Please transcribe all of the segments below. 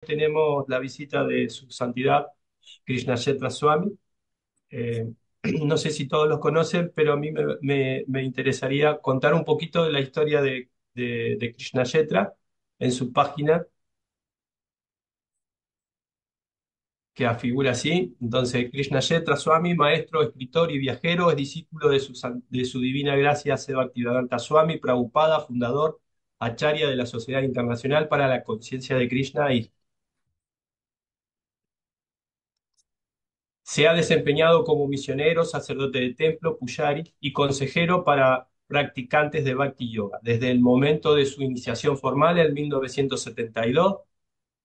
tenemos la visita de su santidad Krishnayetra Swami. Eh, no sé si todos los conocen, pero a mí me interesaría contar un poquito de la historia de Krishnayetra en su página, que afigura así. Entonces, Krishnayetra Swami, maestro, escritor y viajero, es discípulo de su divina gracia Seva Bhaktivedanta Swami Prabhupada, fundador, acharya de la Sociedad Internacional para la Conciencia de Krishna y se ha desempeñado como misionero, sacerdote de templo, pujari y consejero para practicantes de Bhakti Yoga. Desde el momento de su iniciación formal en 1972,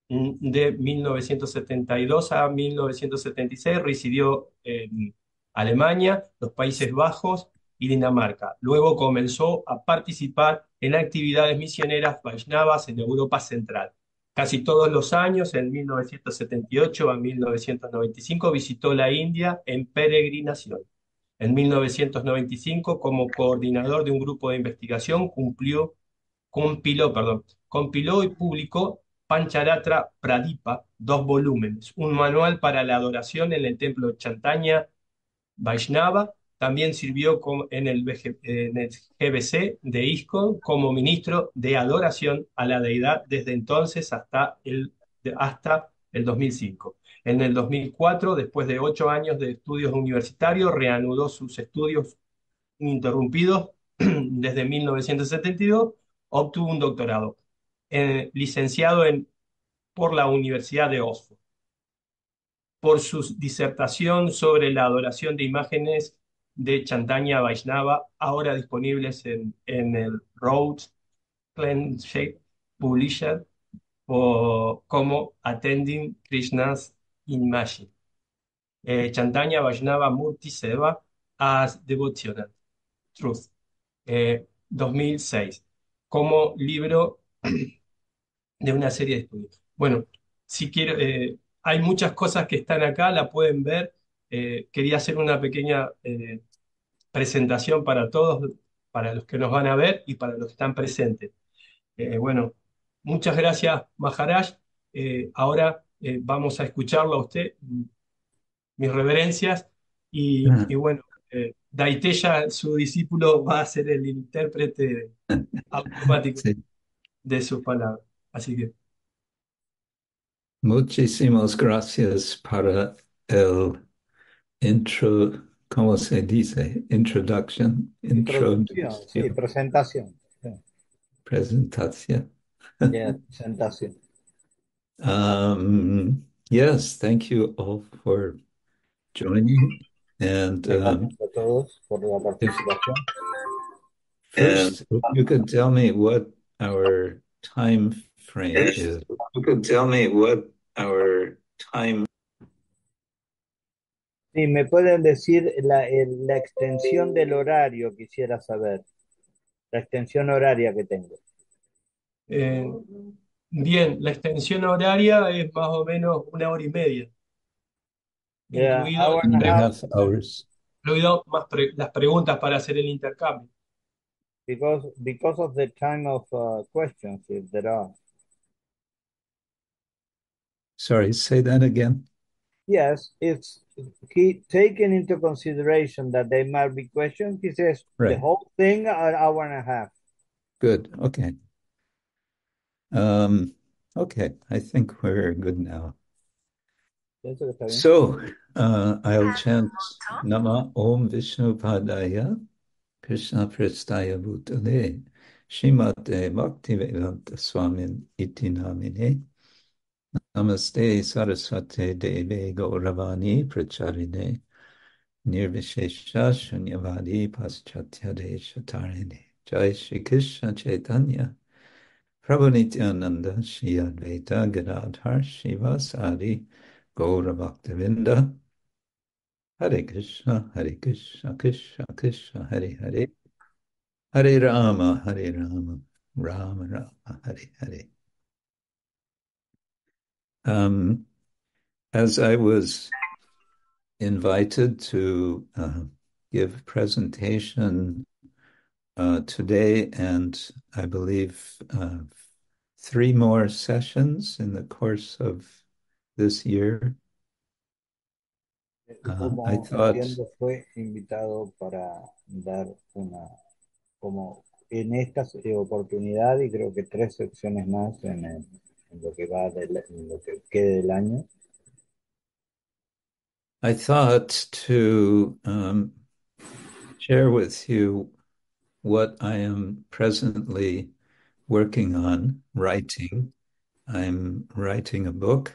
de 1972 a 1976, residió en Alemania, los Países Bajos y Dinamarca. Luego comenzó a participar en actividades misioneras Vaishnavas en Europa Central. Casi todos los años, en 1978 a 1995, visitó la India en peregrinación. En 1995, como coordinador de un grupo de investigación, compiló y publicó Pancharatra Pradipa, 2 volúmenes, un manual para la adoración en el templo Chaitanya Vaishnava. También sirvió en el GBC de ISKCON como ministro de adoración a la deidad desde entonces hasta el 2005. En el 2004, después de 8 años de estudios universitarios, reanudó sus estudios ininterrumpidos desde 1972, obtuvo un doctorado, licenciado por la Universidad de Oxford, por su disertación sobre la adoración de imágenes de Chaitanya Vaishnava, ahora disponibles en el Rhodes Shape Publisher como Attending Krishna's Image. Chaitanya Vaishnava Murti Seva as Devotional Truth, 2006, como libro de una serie de estudios. Bueno, si quiero, hay muchas cosas que están acá, la pueden ver. Quería hacer una pequeña presentación para todos, para los que nos van a ver y para los que están presentes. Bueno, muchas gracias, Maharaj. Ahora vamos a escucharlo a usted, mis reverencias, y bueno, Daiteya, su discípulo, va a ser el intérprete automático Sí. de sus palabras. Así que, Muchísimas gracias para el ¿cómo se dice? Introducción, sí, Introducción, presentación. Sí, presentación. yeah, presentación. Yes, thank you all for joining. And Gracias a todos por la if participación. first, if you could tell me what our time frame is. You could tell me what our time. Sí, me pueden decir la extensión del horario, quisiera saber. La extensión horaria que tengo. eh, bien, la extensión horaria es más o menos 1 hora y media, Yeah, incluido, hour and a half, 1.5 hours. incluido las preguntas para hacer el intercambio. because of the time of questions, if there are. Sorry, say that again. Yes, it's taken into consideration that there might be questions. He says the Right. whole thing an hour and a half. Good. Okay. Um, okay. I think we're good now. Pienso que está bien. So, I'll chant Nama Om Vishnu Padaya Krishna Prestaya Bhutale Shrimate Bhaktivedanta Swamin Iti Namine Namaste Saraswate Deve Gauravani Pracharine Nirvishesha Shunyavadi Paschatya Deshatarine Jai Shri Krishna Chaitanya Prabhu Nityananda Shri Advaita Gadadhar Shivasari Gaura Bhaktavinda Hare Krishna Krishna Krishna Hare Hare Hare Rama Rama Rama Hare Hare. As I was invited to give presentation today, and I believe 3 more sessions in the course of this year. Como I thought entiendo, fue invitado para dar como en esta oportunidad y creo que 3 secciones más en lo que va en lo que quede del año. I thought to share with you what I am presently working on writing. I'm writing a book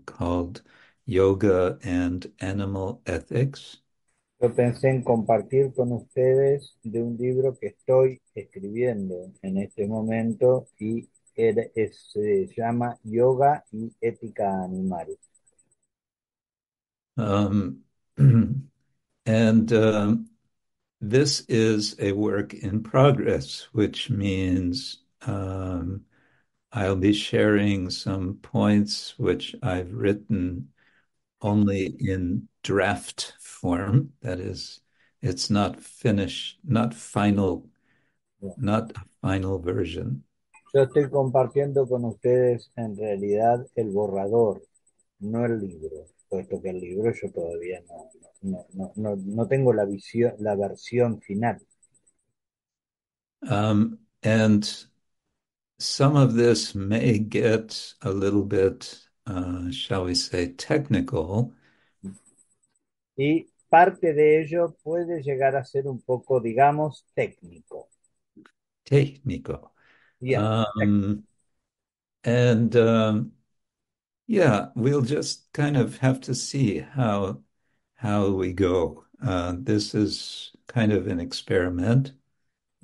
called Yoga and Animal Ethics. Yo pensé en compartir con ustedes de un libro que estoy escribiendo en este momento y se llama Yoga y Ética Animal. Um, and this is a work in progress, which means I'll be sharing some points which I've written only in draft form. That is, it's not finished, not a final version. Yo estoy compartiendo con ustedes en realidad el borrador, no el libro, puesto que el libro yo todavía no tengo la visión, la versión final. And some of this may get a little bit, shall we say, technical. Y parte de ello puede llegar a ser un poco, digamos, técnico. Técnico. Bien, And yeah, we'll just kind of have to see how we go. This is kind of an experiment.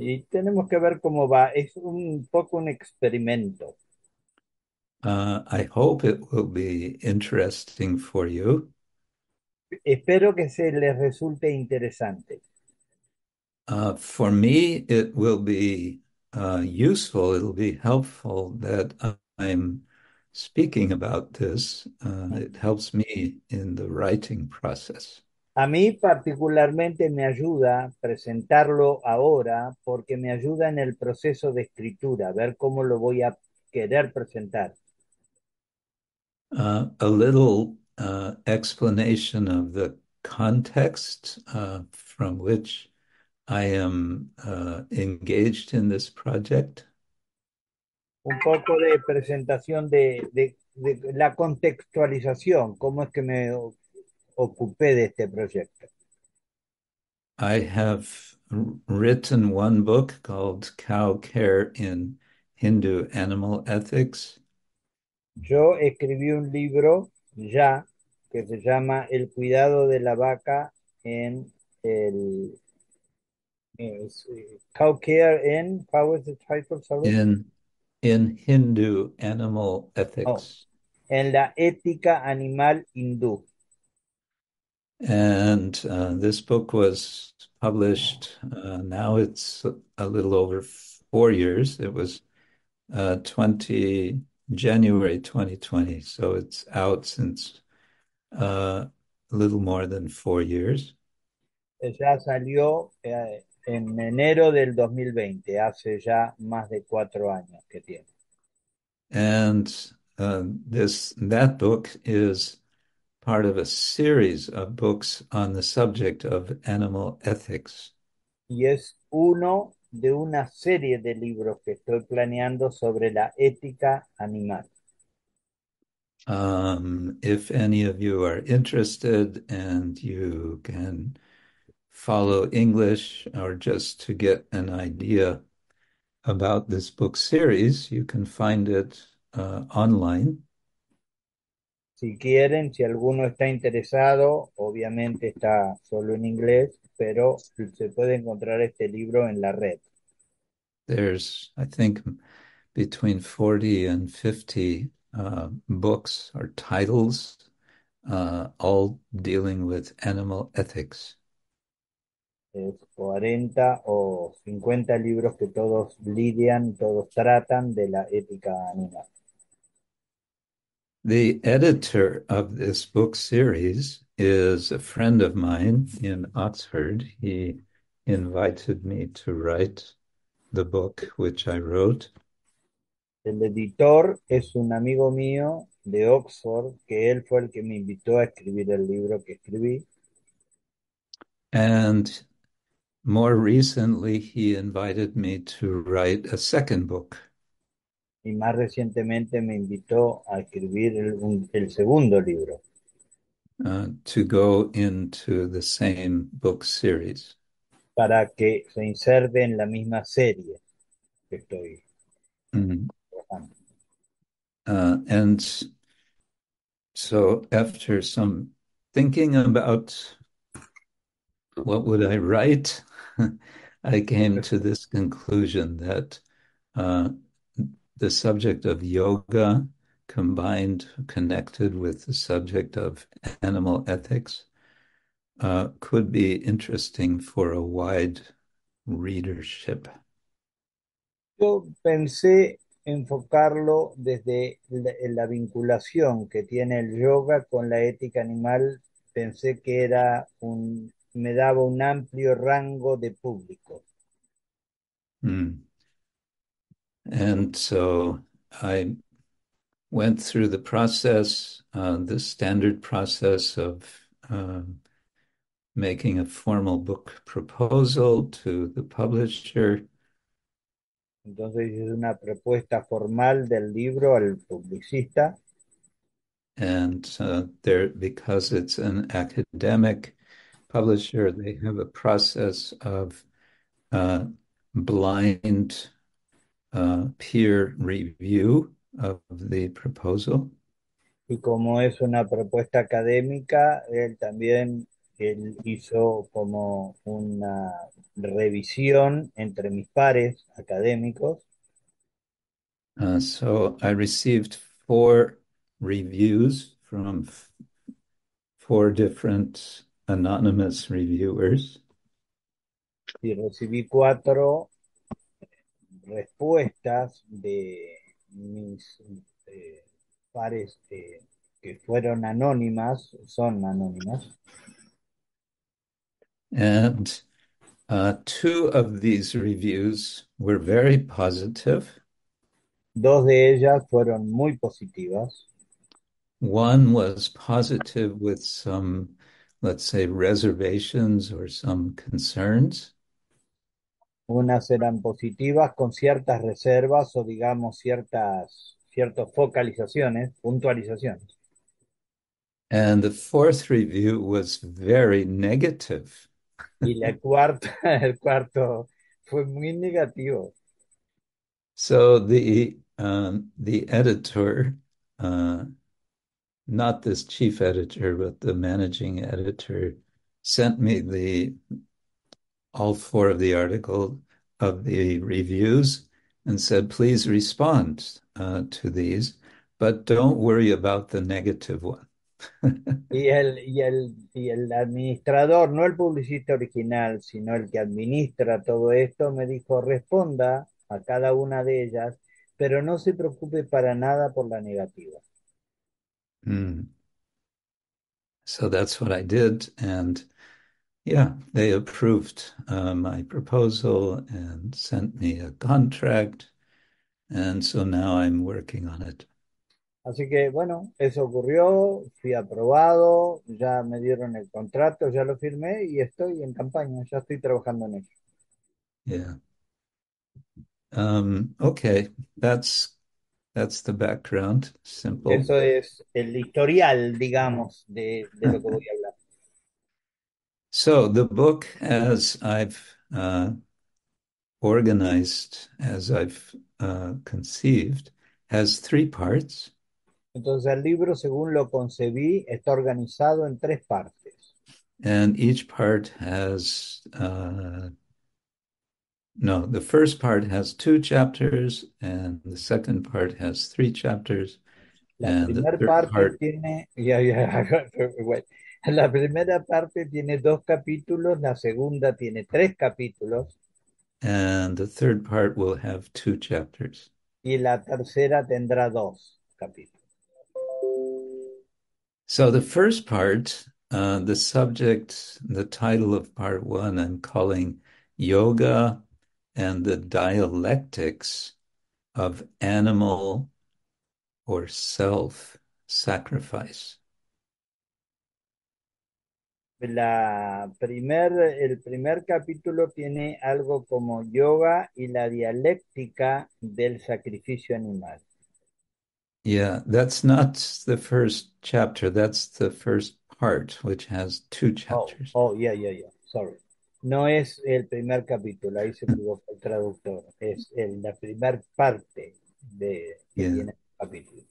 y tenemos que ver cómo va. Es un poco un experimento. I hope it will be interesting for you. Espero que se les resulte interesante. For me, it will be useful. It'll be helpful that I'm speaking about this. It helps me in the writing process. A mí particularmente me ayuda presentarlo ahora porque me ayuda en el proceso de escritura, ver cómo lo voy a querer presentar. A little explanation of the context from which I am engaged in this project. Un poco de presentación de la contextualización, cómo es que me ocupé de este proyecto. I have written one book called Cow Care in Hindu Animal Ethics. Yo escribí un libro ya que se llama El cuidado de la vaca en el Cow Care in, how is the title, sorry? In Hindu Animal Oh, Ethics. en la ética animal hindú. And this book was published, now it's a little over 4 years. It was 20 January 2020. So it's out since a little more than 4 years. Ya salió en enero del 2020, hace ya más de 4 años que tiene. And that book is part of a series of books on the subject of animal ethics. Y es uno de una serie de libros que estoy planeando sobre la ética animal. If any of you are interested and you can follow English or just to get an idea about this book series, you can find it online. Si quieren, si alguno está interesado, obviamente está solo en inglés, pero se puede encontrar este libro en la red. There's, I think, between 40 and 50 books or titles, all dealing with animal ethics. Es 40 o 50 libros que todos lidian, todos tratan de la ética animal. The editor of this book series is a friend of mine in Oxford. He invited me to write the book which I wrote. El editor es un amigo mío de Oxford, que él fue el que me invitó a escribir el libro que escribí. And more recently, he invited me to write a second book. Y más recientemente me invitó a escribir el segundo libro To go into the same book series. para que se inserte en la misma serie que estoy Mm. trabajando. And so after some thinking about what would I write, I came to this conclusion that uh, the subject of yoga combined, connected with the subject of animal ethics could be interesting for a wide readership. Yo pensé enfocarlo desde la vinculación que tiene el yoga con la ética animal. Pensé que me daba un amplio rango de público. Mm. And so I went through the process, the standard process of making a formal book proposal to the publisher. Entonces hice una propuesta formal del libro al publicista. And there, because it's an academic publisher, they have a process of uh, blind peer review of the proposal. Y como es una propuesta académica, él hizo como una revisión entre mis pares académicos. So I received 4 reviews from 4 different anonymous reviewers. Y recibí 4 respuestas de mis eh, pares que fueron anónimas, son anónimas. And 2 of these reviews were very positive. 2 de ellas fueron muy positivas. One was positive with some, let's say, reservations or some concerns. Unas eran positivas con ciertas reservas o digamos ciertas focalizaciones, puntualizaciones. And the 4th review was very negative. Y la cuarta, el cuarto fue muy negativo. So the editor, not this chief editor, but the managing editor, sent me all 4 of the article of the reviews and said, please respond to these, but don't worry about the negative one. Y el administrador, no el publicista original, sino el que administra todo esto, me dijo, responda a cada una de ellas, pero no se preocupe para nada por la negativa. Mm. So that's what I did. And yeah, they approved my proposal and sent me a contract. And so now I'm working on it. Así que bueno, eso ocurrió, fui aprobado, ya me dieron el contrato, ya lo firmé y estoy en campaña, ya estoy trabajando en ello. Yeah. Okay, that's the background. Simple. Eso es el historial, digamos, de lo que voy a hablar. So the book, as I've organized, as I've conceived, has 3 parts. Entonces el libro, según lo concebí, está organizado en 3 partes. And each part has, no, the first part has 2 chapters, and the second part has 3 chapters, La and the primera third parte part, tiene, bueno, la primera parte tiene 2 capítulos, la segunda tiene 3 capítulos and the third part will have 2 chapters. y la tercera tendrá 2 capítulos. So the first part, the subject, the title of part 1, I'm calling Yoga and the Dialectics of animal or self-sacrifice? El primer capítulo tiene algo como yoga y la dialéctica del sacrificio animal. Yeah, that's not the first chapter. That's the first part, which has two chapters. Yeah. Sorry. No es el primer capítulo, ahí se equivocó el traductor. Es la primera parte que Yeah. tiene el capítulo.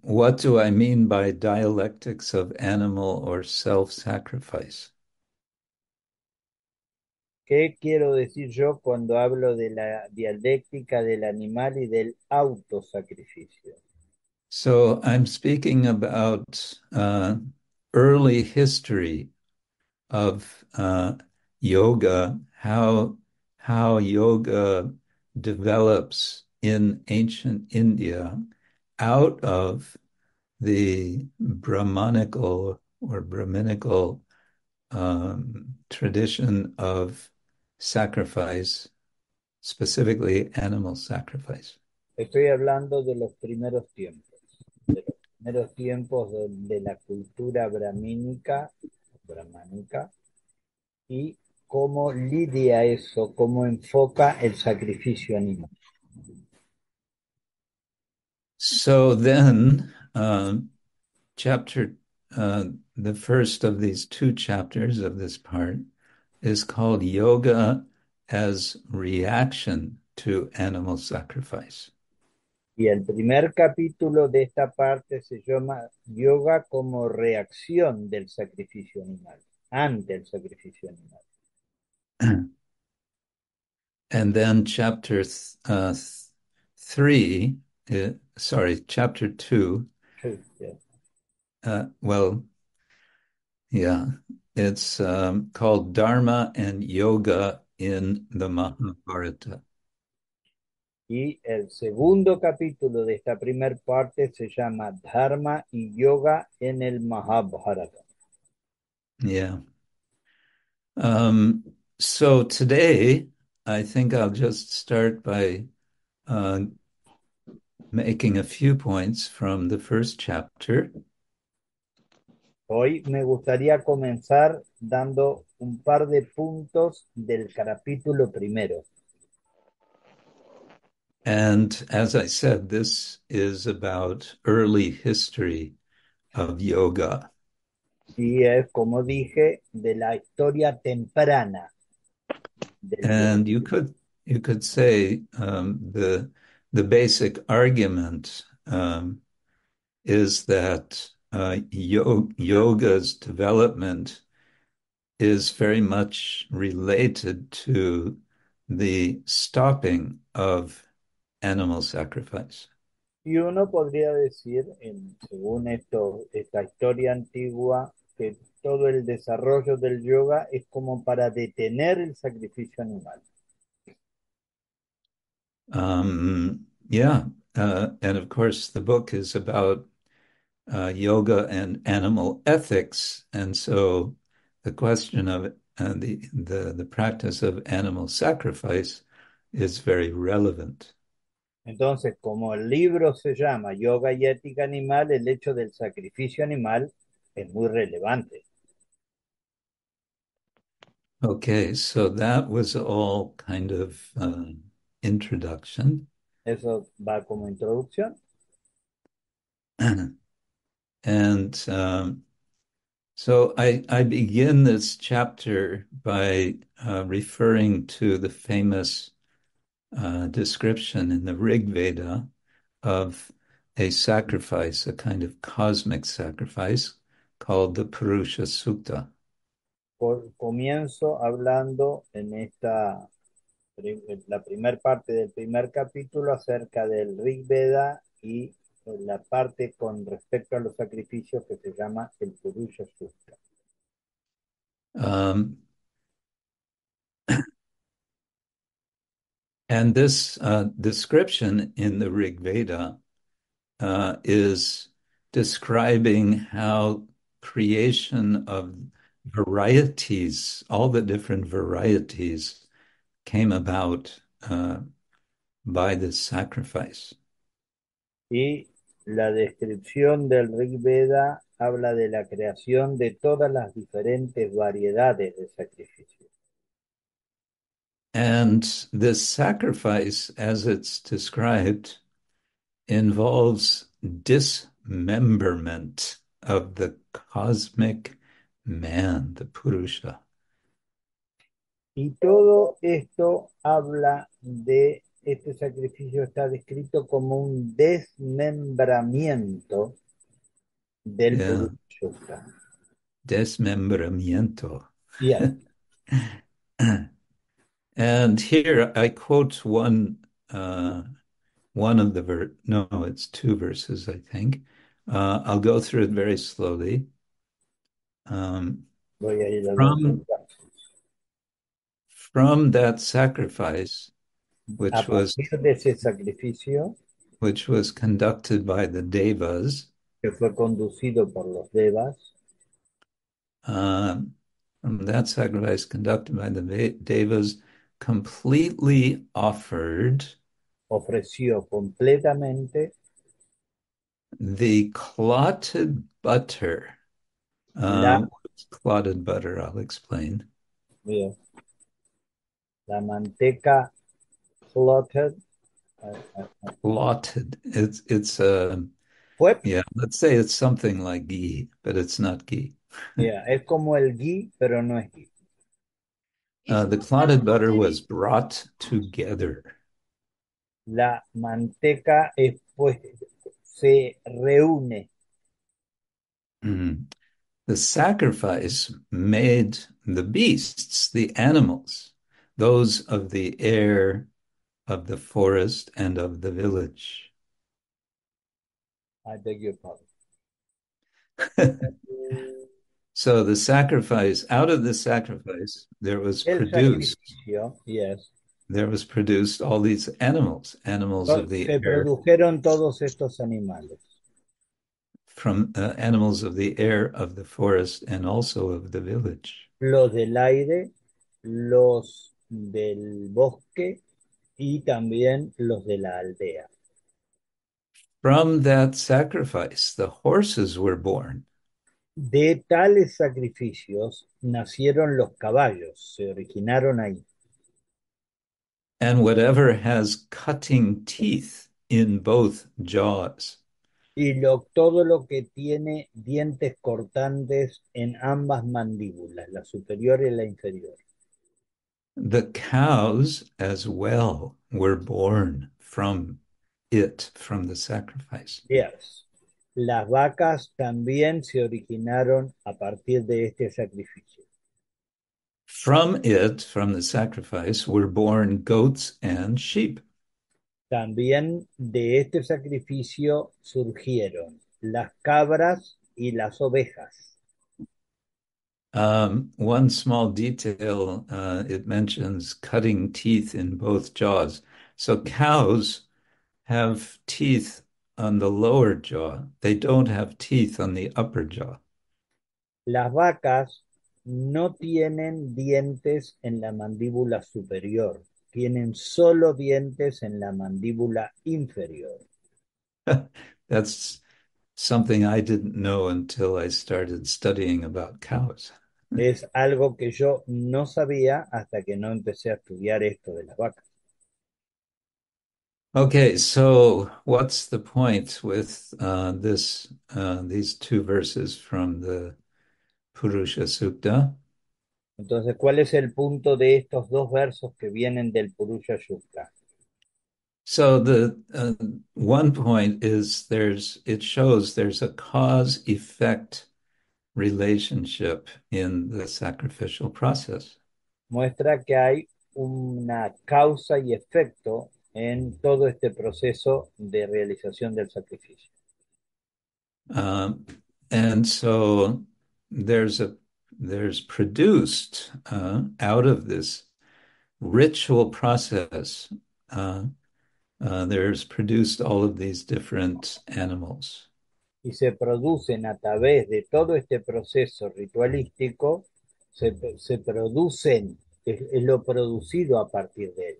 What do I mean by dialectics of animal or self-sacrifice? ¿Qué quiero decir yo cuando hablo de la dialéctica del animal y del autosacrificio? So I'm speaking about early history of yoga, how yoga develops in ancient India out of the Brahminical tradition of sacrifice, specifically animal sacrifice. Estoy hablando de los primeros tiempos de la cultura brahmánica, y cómo lidia eso, cómo enfoca el sacrificio animal. So then, chapter, the first of these two chapters of this part is called Yoga as Reaction to Animal Sacrifice. Y el primer capítulo de esta parte se llama Yoga como reacción del sacrificio animal, ante el sacrificio animal. And then chapter three, chapter two, Sí, sí. well, yeah, it's called Dharma and Yoga in the Mahabharata. Y el segundo capítulo de esta primera parte se llama Dharma y Yoga en el Mahabharata. Yeah. So today, I think I'll just start by making a few points from the first chapter. Hoy me gustaría comenzar dando un par de puntos del capítulo primero. And as I said, this is about early history of yoga. Y es, como dije, de la historia temprana del yoga. And you could say the basic argument is that yoga's development is very much related to the stopping of animal sacrifice. Y uno podría decir, según esta historia antigua, que todo el desarrollo del yoga es como para detener el sacrificio animal. Yeah, and of course, the book is about yoga and animal ethics, and so the question of the practice of animal sacrifice is very relevant. Entonces, como el libro se llama Yoga y Ética Animal, el hecho del sacrificio animal es muy relevante. Okay, so that was all kind of introduction. Eso va como introducción. And so I begin this chapter by referring to the famous description in the Rig Veda of a sacrifice, a kind of cosmic sacrifice called the Purusha Sukta. Comienzo hablando la primera parte del primer capítulo acerca del Rig Veda y la parte con respecto a los sacrificios que se llama el Purusha Sukta. And this description in the Rig Veda is describing how creation of varieties, all the different varieties, came about by this sacrifice. Y la descripción del Rig Veda habla de la creación de todas las diferentes variedades de sacrificios. And this sacrifice, as it's described, involves dismemberment of the cosmic man, the Purusha. Y todo esto habla de, este sacrificio está descrito como un desmembramiento del Yeah, Purusha. desmembramiento. Yes. And here I quote one of the no, it's two verses, I think. I'll go through it very slowly. Voy a ir a los From versos. from that sacrifice, A partir de ese sacrificio which was conducted by the Devas, que fue conducido por los Devas, from that sacrifice conducted by the Devas, completely offered ofreció completamente the clotted butter. la, What's clotted butter? I'll explain. bien, la manteca clotted. Clotted. It's Fue, yeah, let's say it's something like ghee, but it's not ghee. yeah, es como el ghee, pero no es ghee. The clotted butter was brought together. La manteca es, pues, se reúne. Mm. The sacrifice made the beasts, the animals, those of the air, of the forest, and of the village. I beg your pardon. So the sacrifice, out of the sacrifice, there was El produced sacrificio, yes. all these animals of the Se air, produjeron todos estos animales. from animals of the air, of the forest, and also of the village. Los del aire, los del bosque y también los de la aldea. From that sacrifice, the horses were born. De tales sacrificios nacieron los caballos, se originaron ahí. And whatever has cutting teeth in both jaws. Y todo lo que tiene dientes cortantes en ambas mandíbulas, la superior y la inferior. The cows as well were born from the sacrifice. Yes. Las vacas también se originaron a partir de este sacrificio. From the sacrifice, were born goats and sheep. También de este sacrificio surgieron las cabras y las ovejas. One small detail, it mentions cutting teeth in both jaws. So cows have teeth on the lower jaw. They don't have teeth on the upper jaw. Las vacas no tienen dientes en la mandíbula superior, tienen solo dientes en la mandíbula inferior. That's something I didn't know until I started studying about cows. Es algo que yo no sabía hasta que no empecé a estudiar esto de las vacas. Okay, so what's the point with these two verses from the Purusha Sukta? Entonces, ¿cuál es el punto de estos dos versos que vienen del Purusha Sukta? So the one point is it shows there's a cause-effect relationship in the sacrificial process. Muestra que hay una causa y efecto en todo este proceso de realización del sacrificio. And so there's produced out of this ritual process, there's produced all of these different animals. Y se producen a través de todo este proceso ritualístico, se producen, es lo producido a partir de él.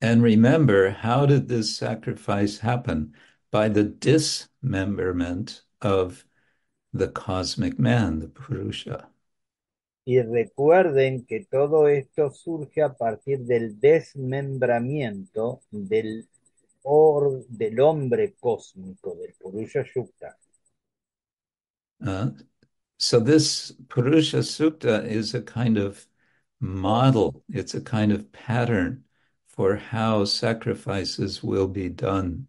And remember, how did this sacrifice happen? By the dismemberment of the cosmic man, the Purusha. Y recuerden que todo esto surge a partir del desmembramiento del hombre cósmico, del Purusha Yukta. Uh, so this Purusha Sukta is a kind of model. It's a kind of pattern for how sacrifices will be done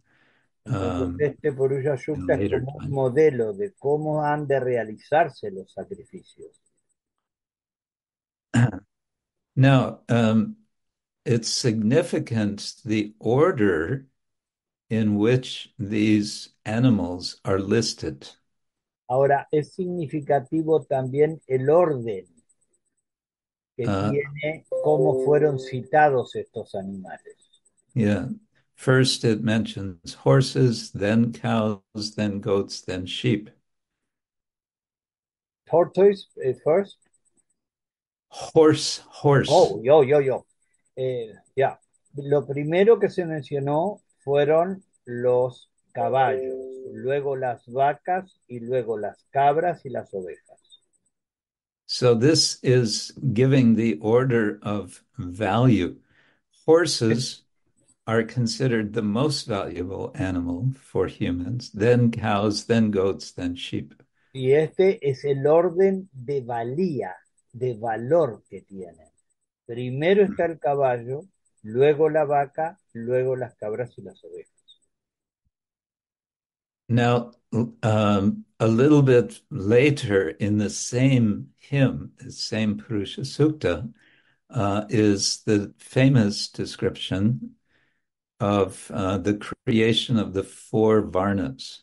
Entonces, um, este Purusha in Yukta es later como un time. modelo de cómo han de realizarse los sacrificios. Now, it's significant the order in which these animals are listed. Ahora, es significativo también el orden que Uh, tiene cómo fueron citados estos animales. yeah. First, it mentions horses, then cows, then goats, then sheep. Tortoise first. Horse. Oh, yo. Ya. Lo primero que se mencionó fueron los caballos, luego las vacas y luego las cabras y las ovejas. So this is giving the order of value. Horses are considered the most valuable animal for humans, then cows, then goats, then sheep. Y este es el orden de valía, de valor que tienen. Primero está el caballo, luego la vaca, luego las cabras y las ovejas. Now, a little bit later in the same hymn, the same Purusha Sukta, is the famous description of the creation of the four Varnas.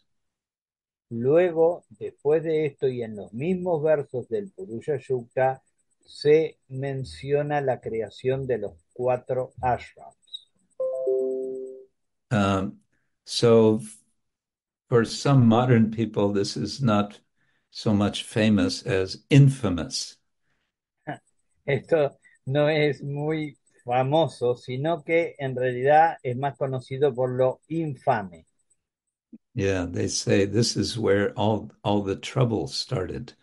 Luego, después de esto y en los mismos versos del Purusha Sukta, se menciona la creación de los 4 ashrams. Um, so for some modern people, this is not so much famous as infamous. Esto no es muy famoso, sino que en realidad es más conocido por lo infame. Yeah, they say this is where all the trouble started.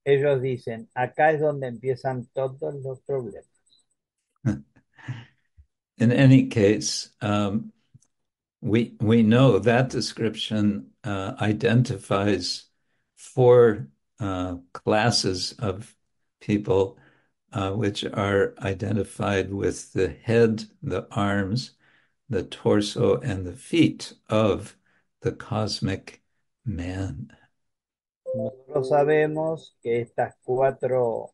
Ellos dicen, acá es donde empiezan todos los problemas. In any case, we know that description identifies four classes of people, which are identified with the head, the arms, the torso, and the feet of the cosmic man. Nosotros sabemos que estas 4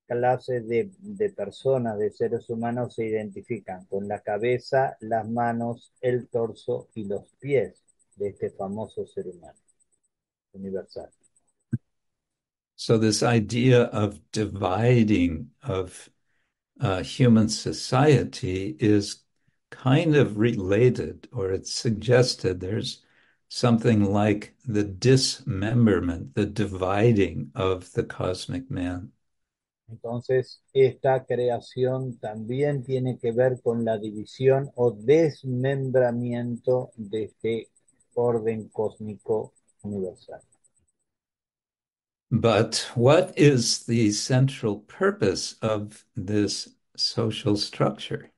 clases de personas, de seres humanos, se identifican con la cabeza, las manos, el torso y los pies de este famoso ser humano universal. So this idea of dividing of human society is kind of related, or it's suggested there's something like the dismemberment, the dividing of the cosmic man. Entonces, esta creación también tiene que ver con la división o desmembramiento de este orden cósmico universal. But what is the central purpose of this social structure?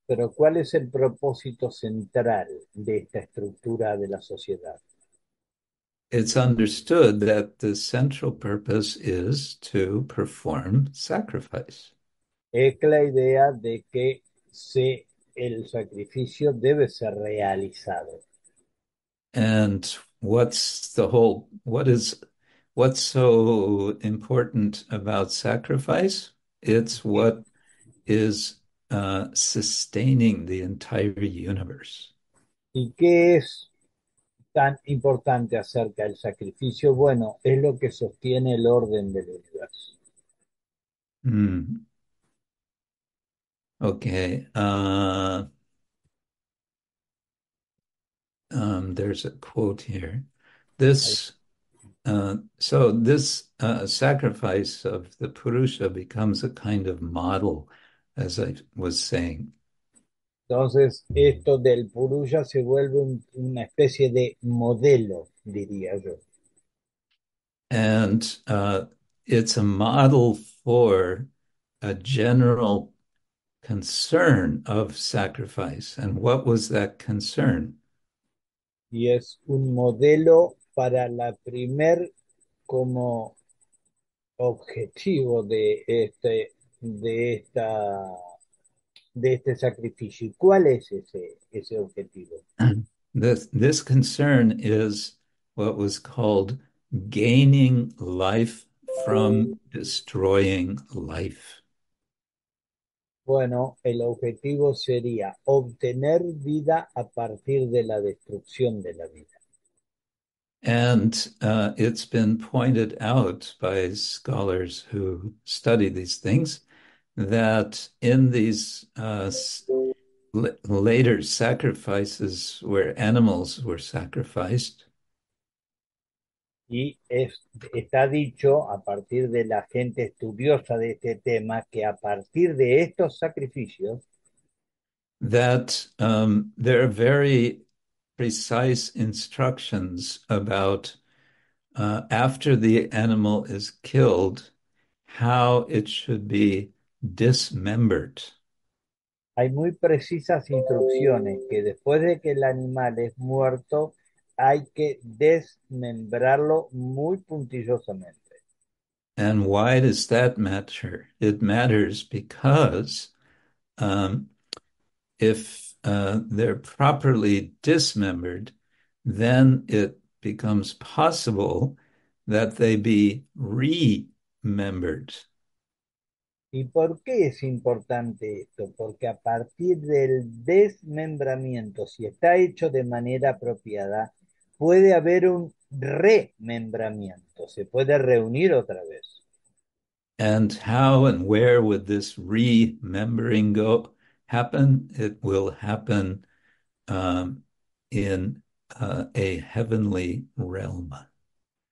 Pero ¿cuál es el propósito central de esta estructura de la sociedad? It's understood that the central purpose is to perform sacrifice. Es la idea de que el sacrificio debe ser realizado. And what's so important about sacrifice? It's what is sustaining the entire universe. ¿Y qué es tan importante acerca del sacrificio? Bueno, es lo que sostiene el orden del universo. Hmm. Okay. There's a quote here. So this sacrifice of the Purusha becomes a kind of model, as I was saying. Entonces, esto del Puruya se vuelve una especie de modelo, diría yo. And it's a model for a general concern of sacrifice. And what was that concern? Y es un modelo para la primer como objetivo de esta, de este sacrificio. ¿Y cuál es ese objetivo? This concern is what was called gaining life from destroying life. Bueno, el objetivo sería obtener vida a partir de la destrucción de la vida. And it's been pointed out by scholars who study these things that in these later sacrifices where animals were sacrificed, Y está dicho a partir de la gente estudiosa de este tema que a partir de estos sacrificios that there are very precise instructions about after the animal is killed, how it should be dismembered. hay muy precisas instrucciones que después de que el animal es muerto hay que desmembrarlo muy puntillosamente. And why does that matter? It matters because um, if they're properly dismembered, then it becomes possible that they be remembered. ¿Y por qué es importante esto? Porque a partir del desmembramiento, si está hecho de manera apropiada, puede haber un remembramiento, se puede reunir otra vez. And how and where would this remembering go happen? It will happen um, in a heavenly realm.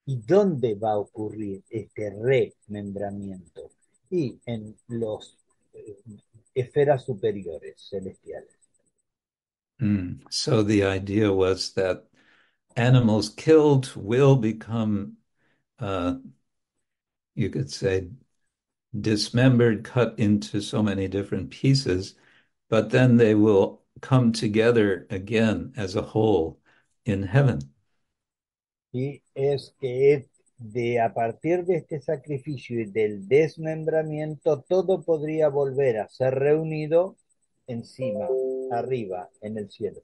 ¿Y dónde va a ocurrir este remembramiento? Y en los esferas superiores celestiales. So the idea was that animals killed will become, you could say, dismembered, cut into so many different pieces, but then they will come together again as a whole in heaven. Y es que a partir de este sacrificio y del desmembramiento, todo podría volver a ser reunido encima, arriba, en el cielo.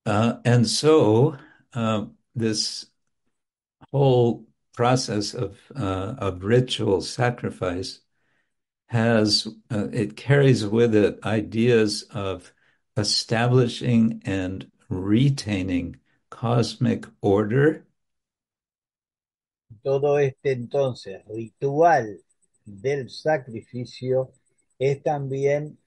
And so this whole process of ritual sacrifice has it carries with it ideas of establishing and retaining cosmic order. Todo este entonces ritual del sacrificio es también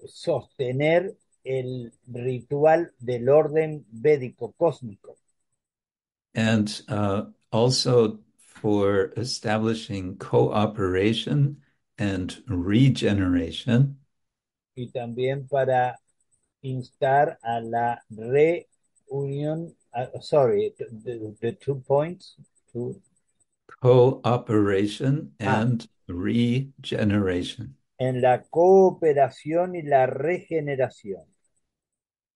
sostener el ritual del orden védico cósmico. And also for establishing cooperation and regeneration. Y también para instar a la reunión, sorry, the 2 points, Cooperation and regeneration. en la cooperación y la regeneración.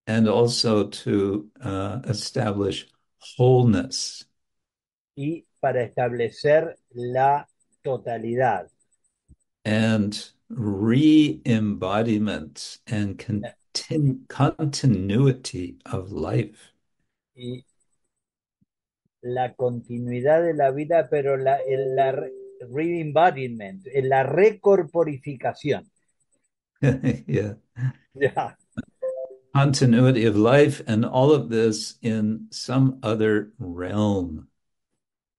And also to establish wholeness. Y para establecer la totalidad. And re-embodiment and continuity of life. Y la continuidad de la vida, pero la re-embodiment, la recorporificación. Yeah. Ya. Continuity of life and all of this in some other realm.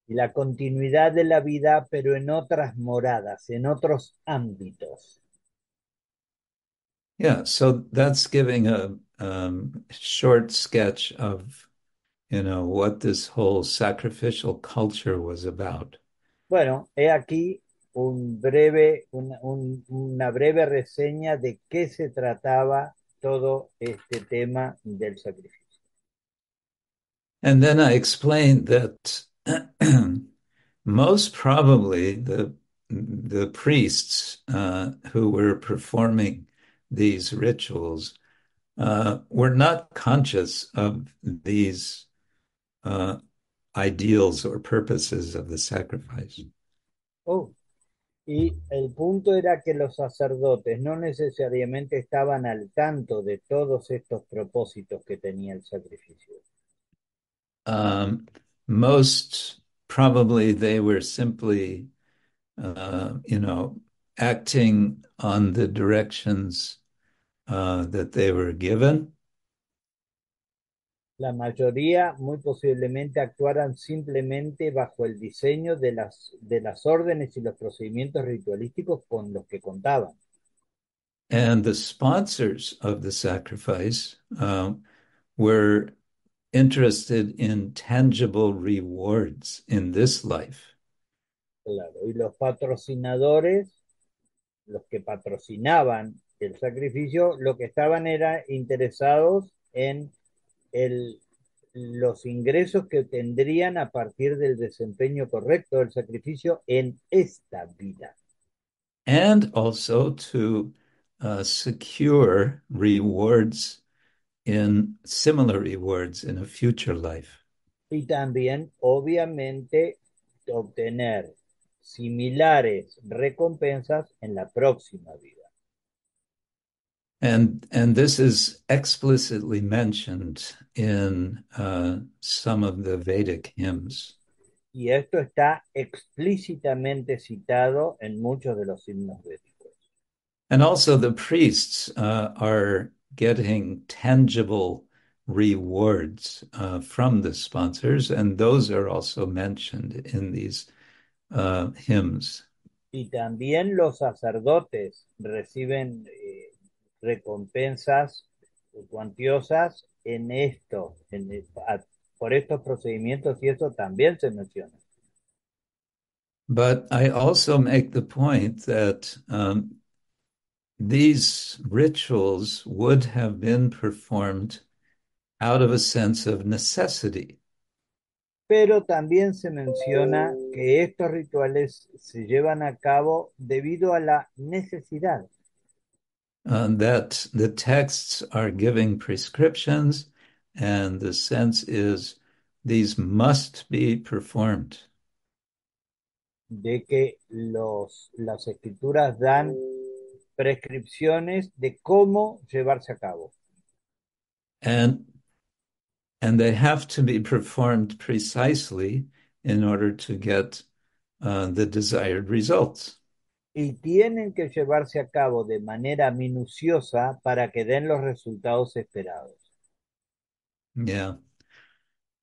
Y la continuidad de la vida, pero en otras moradas, en otros ámbitos. Yeah, so that's giving a short sketch of, what this whole sacrificial culture was about. Bueno, he aquí una breve reseña de qué se trataba todo este tema del sacrificio. And then I explained that most probably the priests who were performing these rituals were not conscious of these uh, ideals or purposes of the sacrifice. Oh, y el punto era que los sacerdotes no necesariamente estaban al tanto de todos estos propósitos que tenía el sacrificio. Um, Most probably they were simply, acting on the directions that they were given. La mayoría muy posiblemente actuaran simplemente bajo el diseño de las órdenes y los procedimientos ritualísticos con los que contaban. And the sponsors of the sacrifice were interested in tangible rewards in this life. Claro, y los patrocinadores, los que patrocinaban el sacrificio, lo que estaban era interesados en el, los ingresos que tendrían a partir del desempeño correcto del sacrificio en esta vida. And also to secure rewards in similar rewards in a future life. Y también, obviamente, obtener similares recompensas en la próxima vida. And this is explicitly mentioned in some of the Vedic hymns. Y esto está explícitamente citado en muchos de los himnos védicos. And also the priests are getting tangible rewards from the sponsors, and those are also mentioned in these hymns. Y también los sacerdotes reciben recompensas cuantiosas en esto, por estos procedimientos, y eso también se menciona. But I also make the point that these rituals would have been performed out of a sense of necessity. Pero también se menciona que estos rituales se llevan a cabo debido a la necesidad. That the texts are giving prescriptions, and the sense is these must be performed. De que las escrituras dan prescripciones de cómo llevarse a cabo. And and they have to be performed precisely in order to get the desired results. Y tienen que llevarse a cabo de manera minuciosa para que den los resultados esperados. Yeah.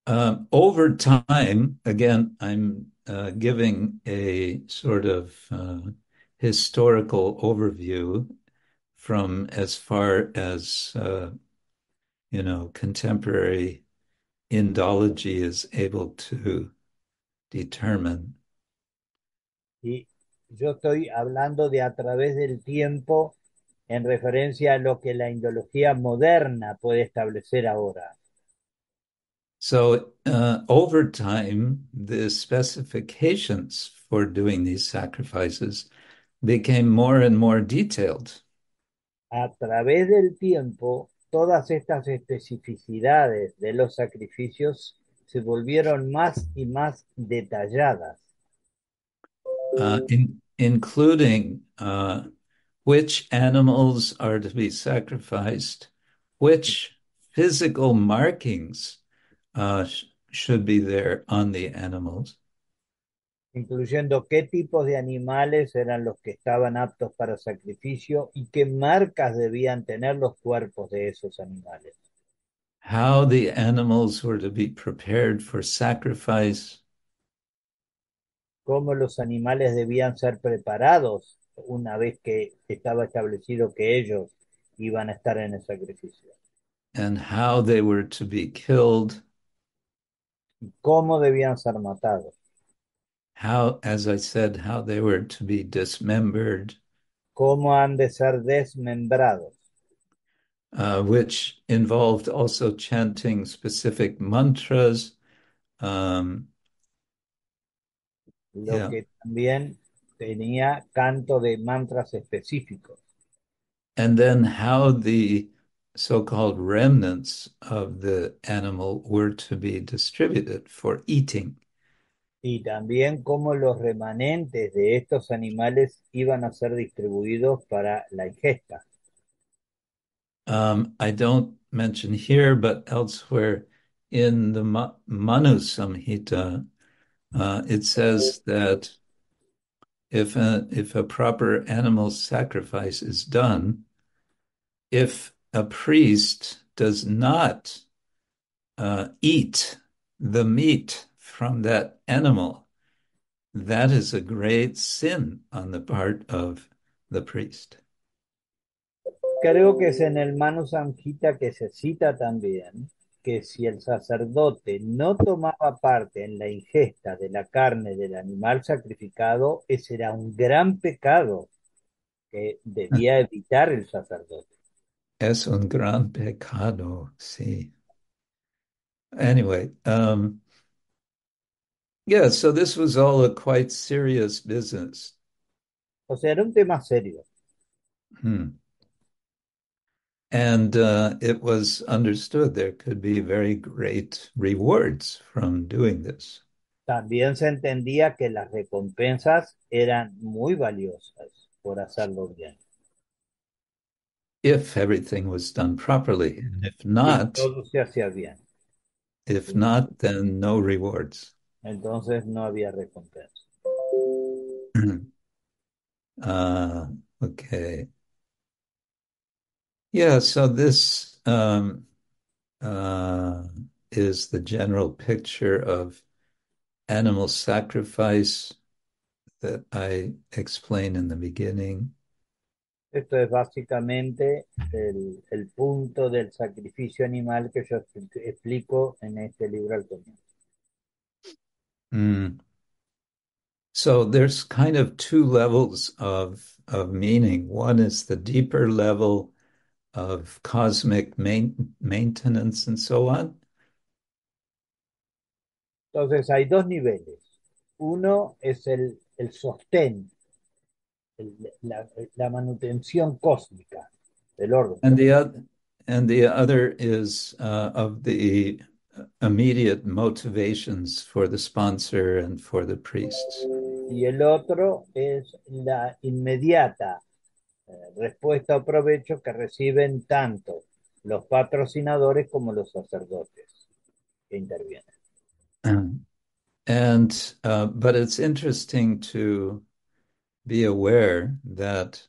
Over time, again, I'm giving a sort of historical overview from as far as contemporary Indology is able to determine. Y yo estoy hablando de a través del tiempo en referencia a lo que la indología moderna puede establecer ahora. So over time, the specifications for doing these sacrifices became more and more detailed. A través del tiempo, todas estas especificidades de los sacrificios se volvieron más y más detalladas. Including which animals are to be sacrificed, which physical markings should be there on the animals, Incluyendo qué tipos de animales eran los que estaban aptos para sacrificio y qué marcas debían tener los cuerpos de esos animales. how the animals were to be prepared for sacrifice, Cómo los animales debían ser preparados una vez que estaba establecido que ellos iban a estar en el sacrificio. and how they were to be killed, Y cómo debían ser matados. how, as I said, how they were to be dismembered, cómo han de ser desmembrados, which involved also chanting specific mantras. Um, lo yeah. que también tenía canto de mantras específicos. And then how the so-called remnants of the animal were to be distributed for eating. Y también cómo los remanentes de estos animales iban a ser distribuidos para la ingesta. I don't mention here, but elsewhere in the Manu Samhita, it says that if a proper animal sacrifice is done, if a priest does not eat the meat from that animal, that is a great sin on the part of the priest. Creo que es en el Manu Samhita que se cita también que si el sacerdote no tomaba parte en la ingesta de la carne del animal sacrificado, ese era un gran pecado que debía evitar el sacerdote. Es un gran pecado, sí. Anyway, yeah, so this was all a quite serious business. O sea, era un tema serio. Hmm. And it was understood there could be very great rewards from doing this También se entendía que las recompensas eran muy valiosas por hacerlo bien. if everything was done properly. And Si todo se hacía bien, if not, then no rewards. entonces no había recompensa. uh, okay. Yeah, so this uh, is the general picture of animal sacrifice that I explained in the beginning. Esto es básicamente el punto del sacrificio animal que yo explico en este libro al comienzo. Mm. So there's kind of two levels of meaning. One is the deeper level of cosmic maintenance and so on. Entonces hay dos niveles. Uno es el sostén, la manutención cósmica del orden. And the other is of the immediate motivations for the sponsor and for the priests. Y el otro es la inmediata respuesta o provecho que reciben tanto los patrocinadores como los sacerdotes que intervienen. And but it's interesting to be aware that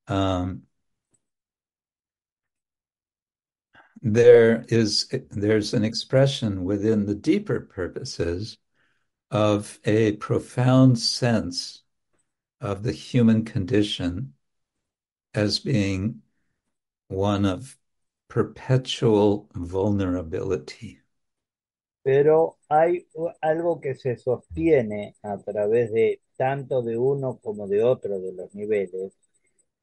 um, there's an expression within the deeper purposes of a profound sense of the human condition as being one of perpetual vulnerability. Pero hay algo que se sostiene a través de tanto de uno como de otro de los niveles,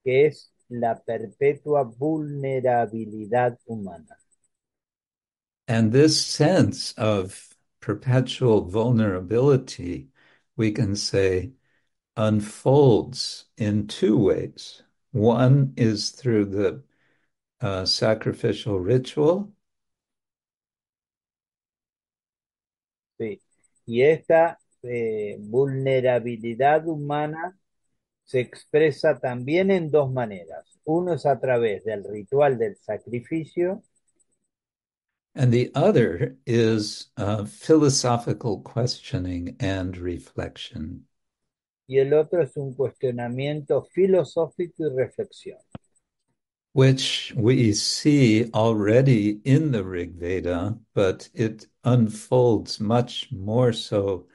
que es la perpetua vulnerabilidad humana. And this sense of perpetual vulnerability, we can say, unfolds in two ways. One is through the sacrificial ritual. Sí. Y esta vulnerabilidad humana se expresa también en dos maneras. Uno es a través del ritual del sacrificio And the other is philosophical questioning and reflection, y el otro es un cuestionamiento filosófico y reflexión, which we see already in the Rig Veda, but it unfolds much more so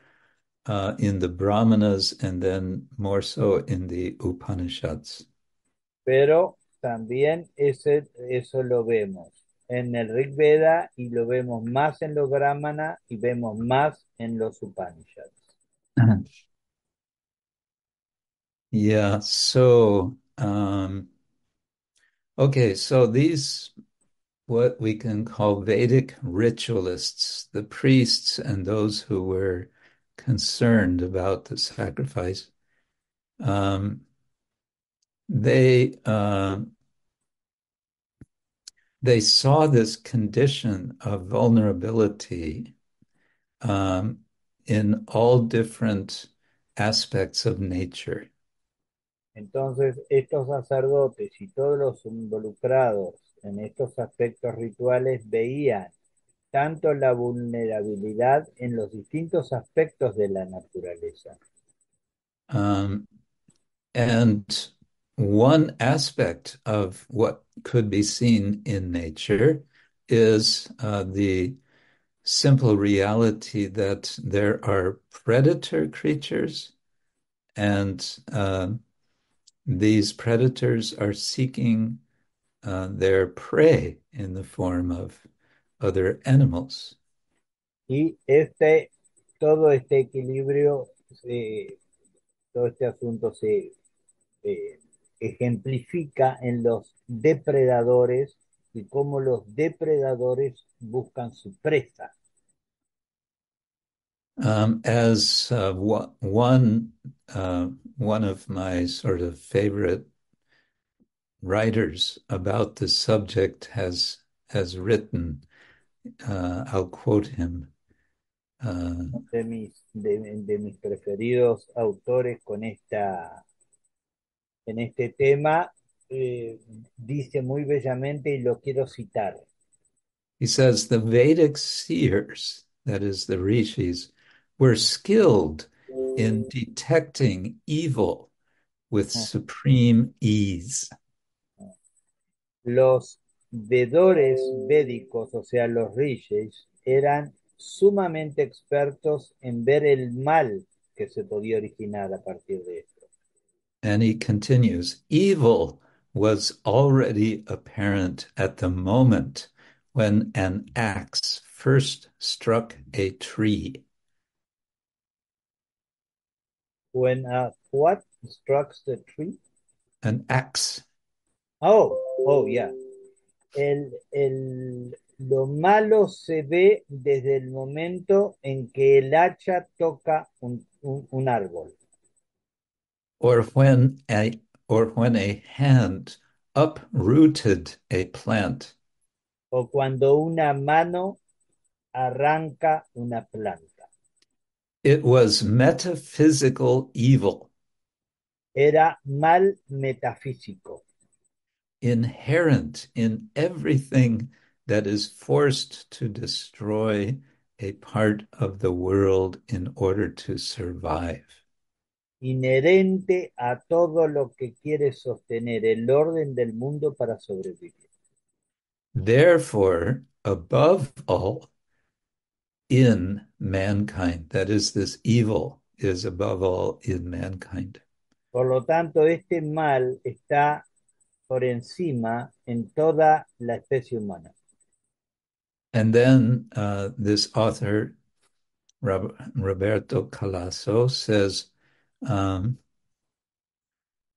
in the Brahmanas and then more so in the Upanishads. pero también eso lo vemos en el Rig Veda y lo vemos más en los Brahmana y vemos más en los Upanishads. Yeah, so okay, so these what we can call Vedic ritualists, the priests and those who were concerned about the sacrifice, um, they they saw this condition of vulnerability um, in all different aspects of nature. Entonces, estos sacerdotes y todos los involucrados en estos aspectos rituales veían tanto la vulnerabilidad en los distintos aspectos de la naturaleza. Um, and one aspect of what could be seen in nature is the simple reality that there are predator creatures, and these predators are seeking their prey in the form of other animals. Y todo este equilibrio, eh, todo este asunto se eh, ejemplifica en los depredadores y cómo los depredadores buscan su presa. As one of my sort of favorite writers about this subject has written, I'll quote him. De mis preferidos autores en este tema, dice muy bellamente y lo quiero citar. He says the Vedic seers, that is the rishis, were skilled in detecting evil with supreme ease. Los vedores védicos, o sea, los rishis, eran sumamente expertos en ver el mal que se podía originar a partir de esto. And he continues, evil was already apparent at the moment when an axe first struck a tree. When what strikes the tree? An axe. Oh, yeah. Lo malo se ve desde el momento en que el hacha toca un árbol. Or when a hand uprooted a plant. O cuando una mano arranca una planta. It was metaphysical evil. Era mal metafísico. Inherent in everything that is forced to destroy a part of the world in order to survive. Inherente a todo lo que quiere sostener el orden del mundo para sobrevivir. Therefore, above all, in mankind, that is, this evil is above all in mankind. Por lo tanto, este mal está por encima en toda la especie humana. And then this author, Roberto Calasso, says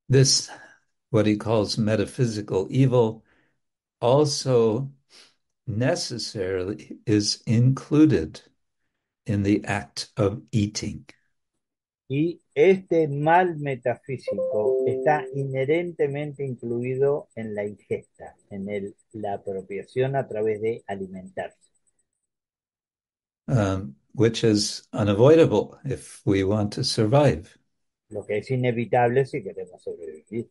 this, what he calls metaphysical evil, also necessarily is included in the act of eating. Y este mal metafísico está inherentemente incluido en la ingesta, en la apropiación a través de alimentarse. Which is unavoidable if we want to survive. Lo que es inevitable si queremos sobrevivir.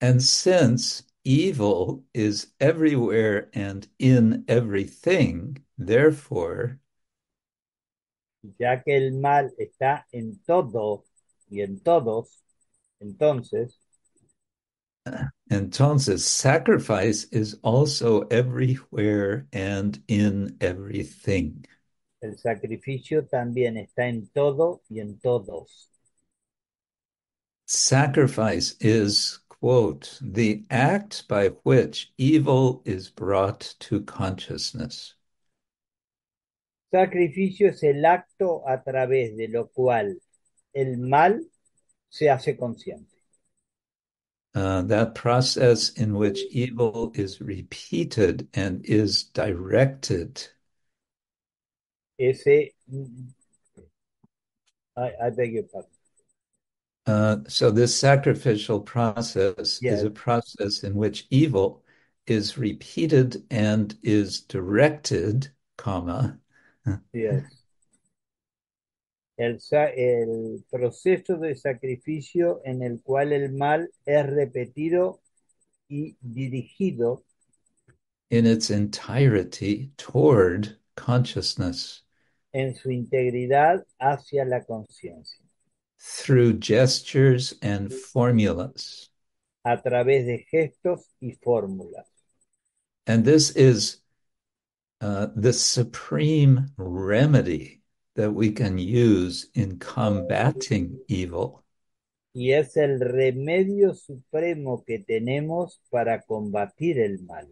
And since evil is everywhere and in everything, therefore, Ya que el mal está en todo y en todos, entonces sacrifice is also everywhere and in everything. el sacrificio también está en todo y en todos. Sacrifice is, quote, the act by which evil is brought to consciousness. Sacrificio es el acto a través de lo cual el mal se hace consciente. That process in which evil is repeated and is directed. Ese, I beg your pardon. So this sacrificial process is Yes, a process in which evil is repeated and is directed, comma, yes. El proceso de sacrificio en el cual el mal es repetido y dirigido in its entirety toward consciousness en su integridad hacia la conciencia, through gestures and formulas. a través de gestos y fórmulas. And this is the supreme remedy that we can use in combating evil. Y es el remedio supremo que tenemos para combatir el mal.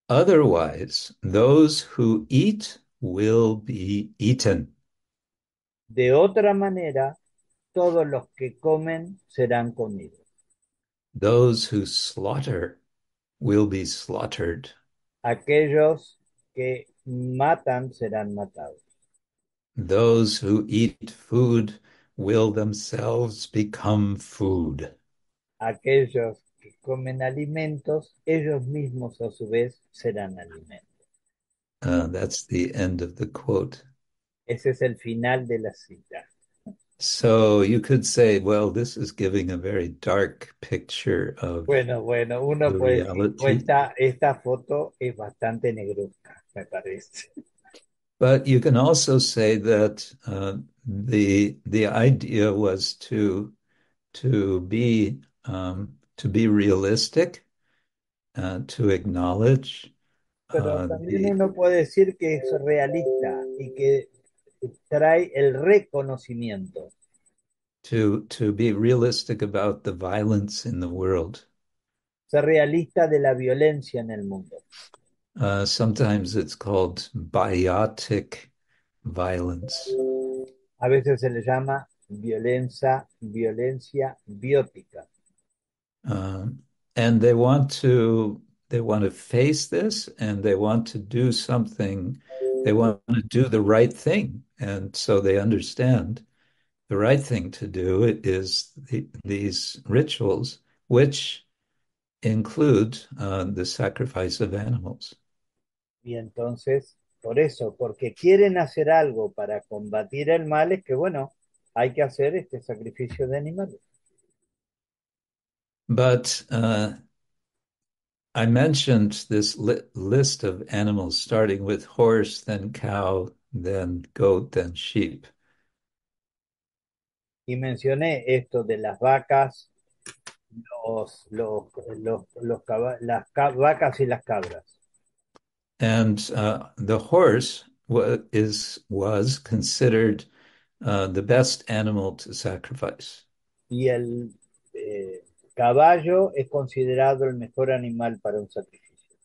Otherwise, those who eat will be eaten. De otra manera, todos los que comen serán comidos. Those who slaughter will be slaughtered. Aquellos que matan serán matados. Those who eat food will themselves become food. Aquellos que comen alimentos, ellos mismos a su vez serán alimentos. That's the end of the quote. Ese es el final de la cita. So you could say, well, this is giving a very dark picture of Bueno, uno the puede decir, reality. esta foto es bastante negruzca, me parece. But you can also say that the idea was to be realistic, to acknowledge Pero también the uno puede decir que es realista y que trae el reconocimiento. to be realistic about the violence in the world. Ser realista de la violencia en el mundo. Sometimes it's called biotic violence. A veces se le llama violencia biótica. And they want to face this and they want to do something. They want to do the right thing. And so they understand the right thing to do is these rituals, which include the sacrifice of animals. Y entonces, por eso, porque quieren hacer algo para combatir el mal, es que, bueno, hay que hacer este sacrificio de animales. But I mentioned this list of animals, starting with horse, then cow, then goat, then sheep. Y mencioné esto de las vacas, vacas y las cabras. And the horse was considered the best animal to sacrifice. Y el caballo es considerado el mejor animal para un sacrificio.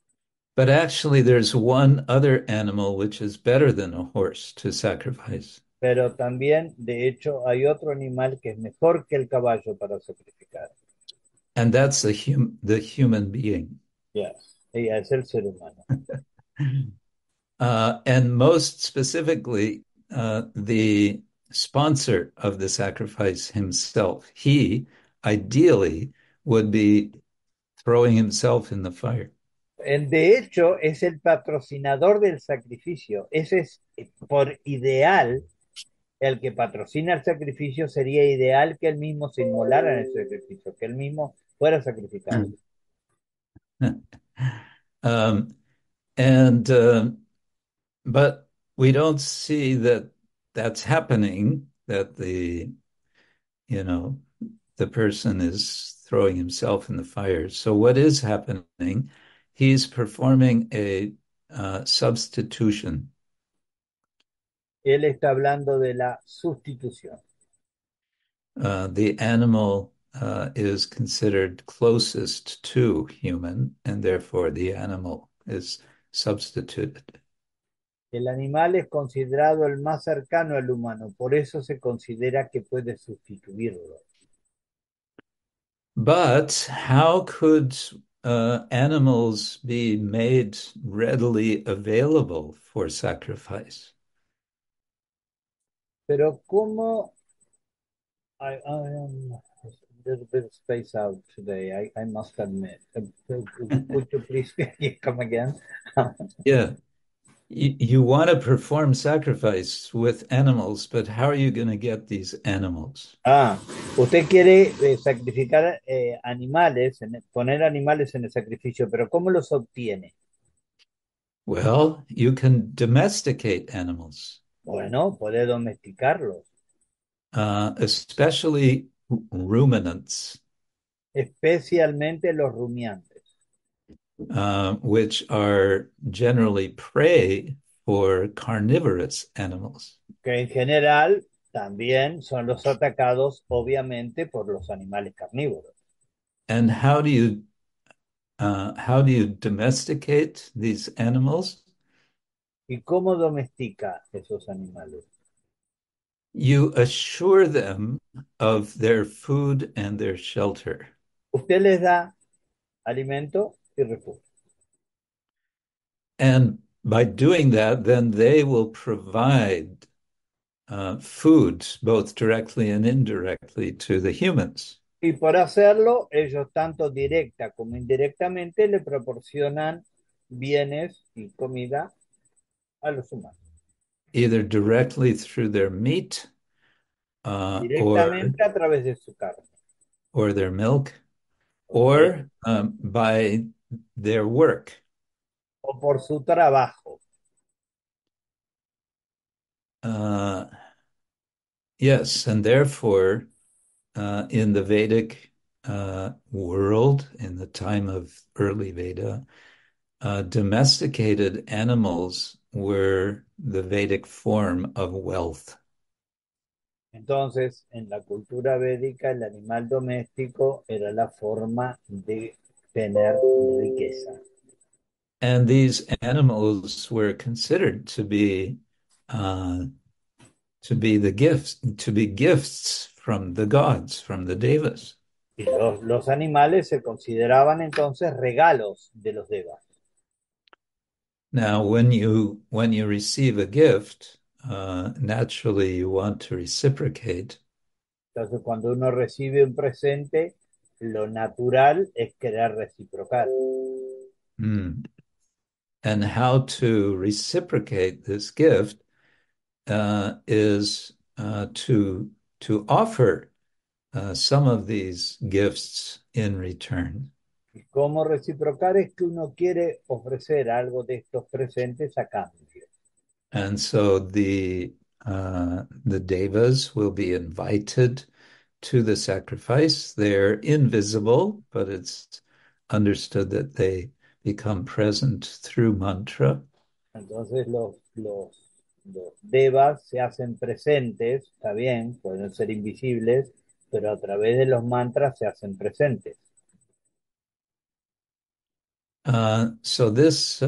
But actually, there's one other animal which is better than a horse to sacrifice. Pero también, de hecho, hay otro animal que es mejor que el caballo para sacrificar. And that's the human being. Yes. Y es el ser humano. And most specifically, the sponsor of the sacrifice himself. He ideally would be throwing himself in the fire. De hecho, es el patrocinador del sacrificio. Ese es, por ideal, el que patrocina el sacrificio sería ideal que él mismo se inmolara en el sacrificio, que él mismo fuera sacrificado. um, and but we don't see that that's happening. That the person is throwing himself in the fire. So what is happening? He's performing a substitution. Él está hablando de la sustitución. The animal is considered closest to human, and therefore the animal is substituted. El animal es considerado el más cercano al humano, por eso se considera que puede sustituirlo. But how could animals be made readily available for sacrifice? Pero ¿cómo? I am a little bit spaced out today, I must admit. Could you please come again? Yeah, you want to perform sacrifice with animals, but how are you going to get these animals? Ah, usted quiere sacrificar animales, poner animales en el sacrificio, pero ¿cómo los obtiene? Well, you can domesticate animals, Bueno, puede domesticarlos, especially ruminants, especialmente los rumiantes, which are generally prey for carnivorous animals. que en general también son los atacados, obviamente, por los animales carnívoros. And how do you domesticate these animals? ¿Y cómo domestica esos animales? You assure them of their food and their shelter. Usted les da alimento y refugio. And by doing that, then they will provide food both directly and indirectly to the humans, Y por hacerlo, ellos tanto directa como indirectamente le proporcionan bienes y comida a los humanos. either directly through their meat Directamente a través de su carne. or their milk, ¿Ok? or by their work. O por su trabajo. Uh, yes, and therefore, in the Vedic world, in the time of early Veda, domesticated animals were the Vedic form of wealth. Entonces, en la cultura védica, el animal doméstico era la forma de tener riqueza. And these animals were considered uh, to be the gifts, to be gifts from the gods, from the devas. Y los animales se consideraban entonces regalos de los devas. Now, when you receive a gift, naturally you want to reciprocate. Entonces, cuando uno recibe un presente, lo natural es querer reciprocar. Mm. And how to reciprocate this gift is to offer some of these gifts in return. Y cómo reciprocar es que uno quiere ofrecer algo de estos presentes a cambio. And so the devas will be invited to the sacrifice. They're invisible, but it's understood that they become present through mantra. Entonces los devas se hacen presentes, está bien, pueden ser invisibles, pero a través de los mantras se hacen presentes. So this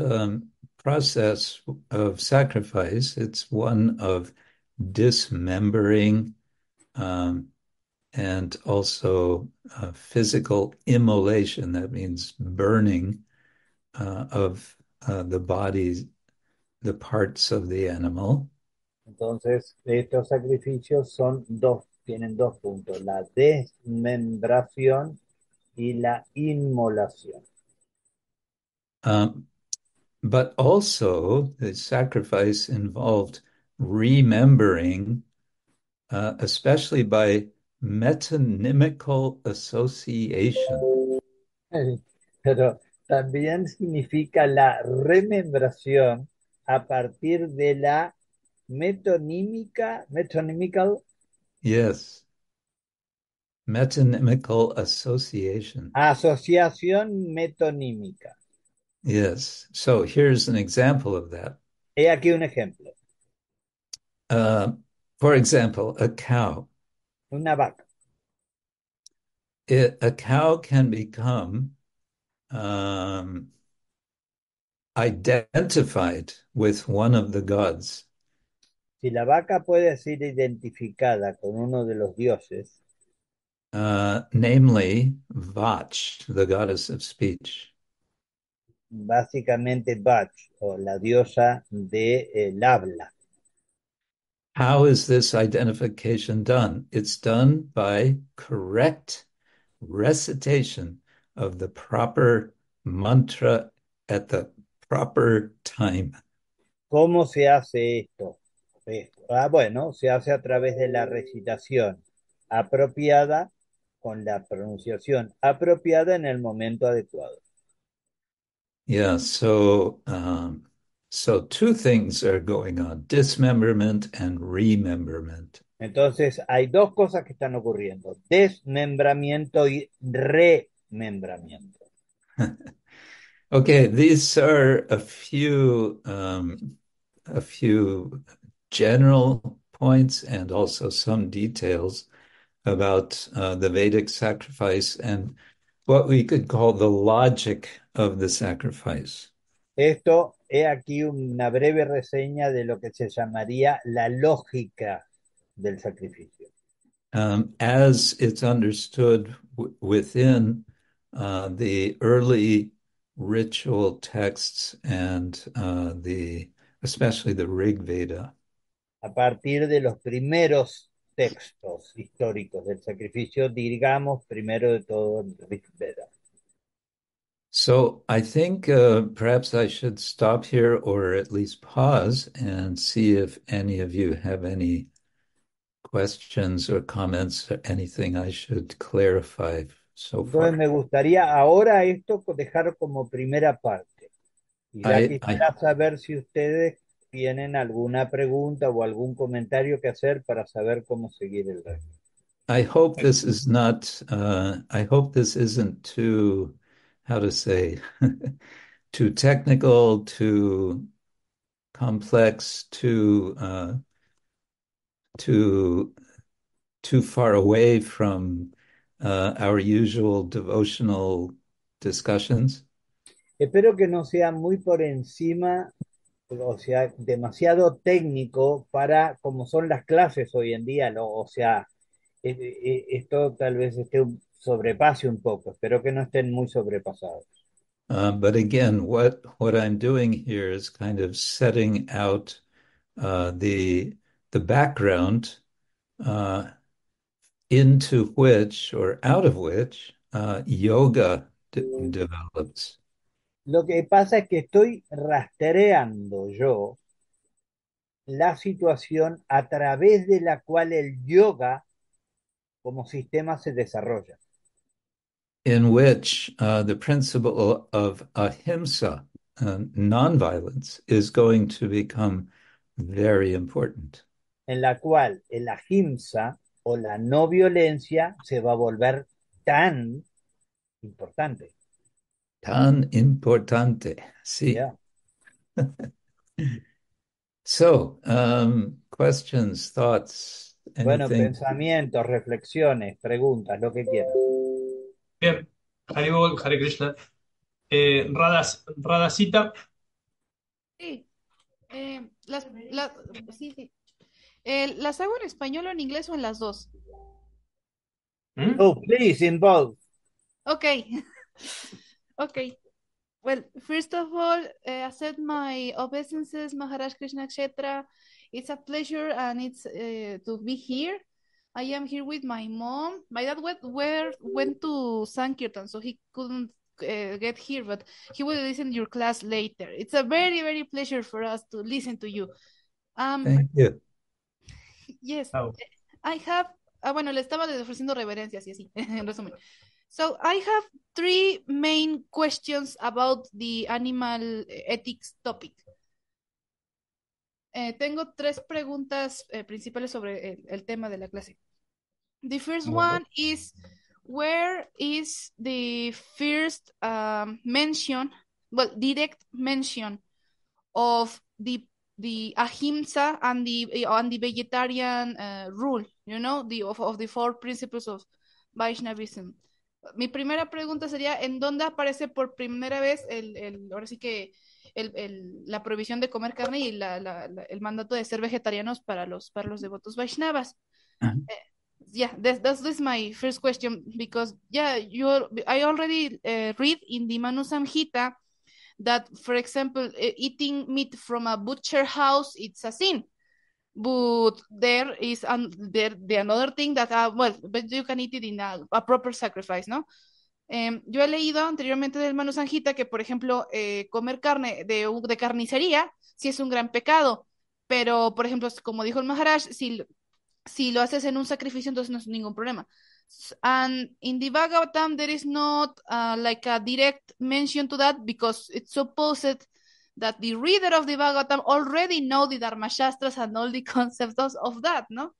process of sacrifice, it's one of dismembering and also physical immolation. That means burning of the body, the parts of the animal. Entonces, estos sacrificios tienen dos puntos, la desmembración y la inmolación. Um, but also, the sacrifice involved remembering, especially by metonymical association. Pero también significa la remembración a partir de la metonymical Yes, metonymical association. asociación metonímica. Yes. So here's an example of that. He aquí un ejemplo. Uh, for example, a cow. Una vaca. A cow can become um, identified with one of the gods, Si la vaca puede ser identificada con uno de los dioses, namely Vach, the goddess of speech, básicamente Bach, o la diosa del habla. how is this identification done? It's done by correct recitation of the proper mantra at the proper time. ¿Cómo se hace esto? Bueno, se hace a través de la recitación apropiada con la pronunciación apropiada en el momento adecuado. Yeah, so two things are going on, dismemberment and rememberment. Entonces, hay dos cosas que están ocurriendo: desmembramiento y remembramiento. Okay, these are a few general points and also some details about the Vedic sacrifice and what we could call the logic of the sacrifice. Esto, he aquí una breve reseña de lo que se llamaría la lógica del sacrificio. As it's understood within the early ritual texts and especially the Rig Veda. A partir de los primeros textos históricos del sacrificio, digamos primero de todo el Rig Veda. So I think perhaps I should stop here or at least pause and see if any of you have any questions or comments or anything I should clarify so Entonces far. me gustaría ahora esto dejar como primera parte. Y ya I quisiera saber si ustedes tienen alguna pregunta o algún comentario que hacer para saber cómo seguir el resto. I hope this is not, I hope this isn't too, how to say, too technical, too complex, too, too far away from our usual devotional discussions. Espero que no sea muy por encima, o sea, demasiado técnico para como son las clases hoy en día, ¿no? O sea, esto tal vez sobrepase un poco. Espero que no estén muy sobrepasados. But again, what I'm doing here is kind of setting out the background uh, into which or out of which yoga develops. Lo que pasa es que estoy rastreando yo la situación a través de la cual el yoga como sistema se desarrolla. In which the principle of ahimsa, nonviolence, is going to become very important. En la cual el ahimsa o la no violencia se va a volver tan importante. Tan importante, sí. ¿Ya? So, questions, thoughts, Bueno, anything? pensamientos, reflexiones, preguntas, lo que quieras. Bien, Haribol, Hare Krishna. Radhasita, Sí, las, sí, sí. ¿Las hago en español o en inglés o en las dos? ¿Mm? Oh, please, in both. Okay. Okay. Well, first of all, accept my obeisances, Maharaj Krishna Kshetra. It's a pleasure and it's to be here. I am here with my mom. My dad went to Sankirtan, so he couldn't get here, but he will listen to your class later. It's a very, very pleasure for us to listen to you. Thank you. Yes, Oh, I have, bueno, le estaba ofreciendo reverencias y así, en resumen. So I have three main questions about the animal ethics topic. Tengo tres preguntas principales sobre el tema de la clase. The first bueno. one is, where is the first mention, well, direct mention of the ahimsa and the vegetarian rule, you know, of the four principles of Vaishnavism. Mi primera pregunta sería, ¿en dónde aparece por primera vez ahora sí que la prohibición de comer carne y el mandato de ser vegetarianos para los devotos Vaishnavas. Yeah, that's my first question because yeah, I already read in the Manu Samhita that, for example, eating meat from a butcher house it's a sin. But there is the another thing that well, but you can eat it in a proper sacrifice, ¿no? Yo he leído anteriormente del Manu Sanjita que, por ejemplo, comer carne de carnicería sí es un gran pecado, pero, por ejemplo, como dijo el Maharaj, si lo haces en un sacrificio, entonces no es ningún problema. And in the Bhagavatam, there is not like a direct mention to that because it's supposed that the reader of the Bhagavatam already know the Dharma Shastras and all the concepts of that, ¿no?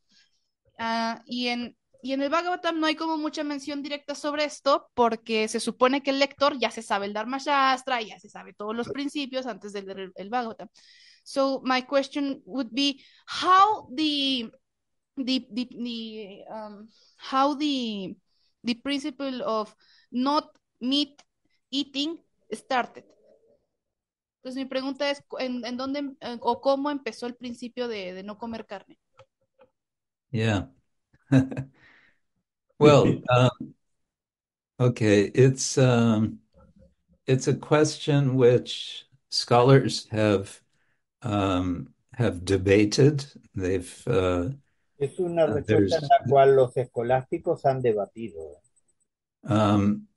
Y en el Bhagavatam no hay como mucha mención directa sobre esto porque se supone que el lector ya se sabe el Dharma Shastra, ya se sabe todos los principios antes de leer el Bhagavatam. So my question would be how how the principle of not meat eating started. Entonces mi pregunta es en dónde o cómo empezó el principio de no comer carne. Yeah. Well, okay, it's a question which scholars have debated. They've Es una respuesta en there's la cual los escolásticos han debatido.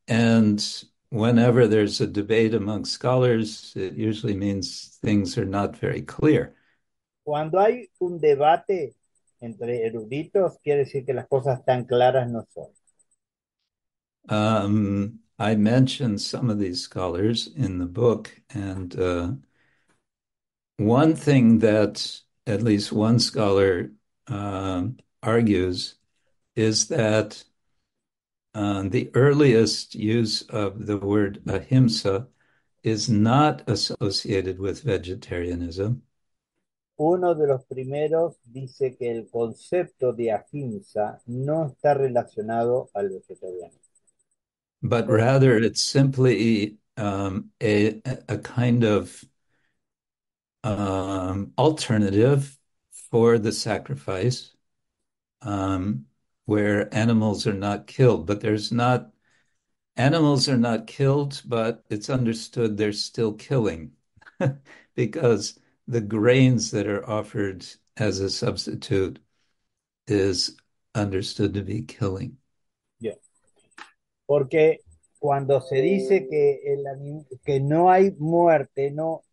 and whenever there's a debate among scholars, it usually means things are not very clear. Cuando hay un debate entre eruditos, quiere decir que las cosas tan claras no son. I mentioned some of these scholars in the book, and one thing that at least one scholar argues is that the earliest use of the word ahimsa is not associated with vegetarianism. Uno de los primeros dice que el concepto de ahimsa no está relacionado al vegetariano. But rather it's simply a kind of alternative for the sacrifice where animals are not killed. But animals are not killed, but it's understood they're still killing because the grains that are offered as a substitute is understood to be killing. Yeah. Porque cuando se dice que, que no hay muerte, no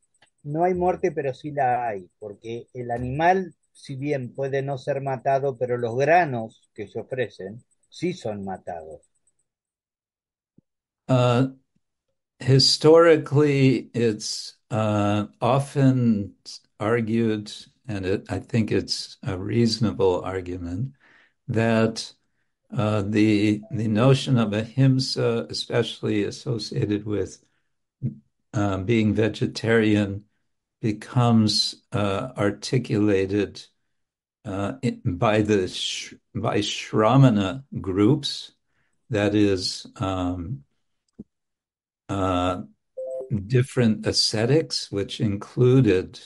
hay muerte, pero sí la hay, porque el animal, si bien puede no ser matado, pero los granos que se ofrecen sí son matados. Historically, it's often argued, and I think it's a reasonable argument, that the notion of ahimsa, especially associated with being vegetarian, becomes articulated by Shramana groups, that is, different ascetics, which included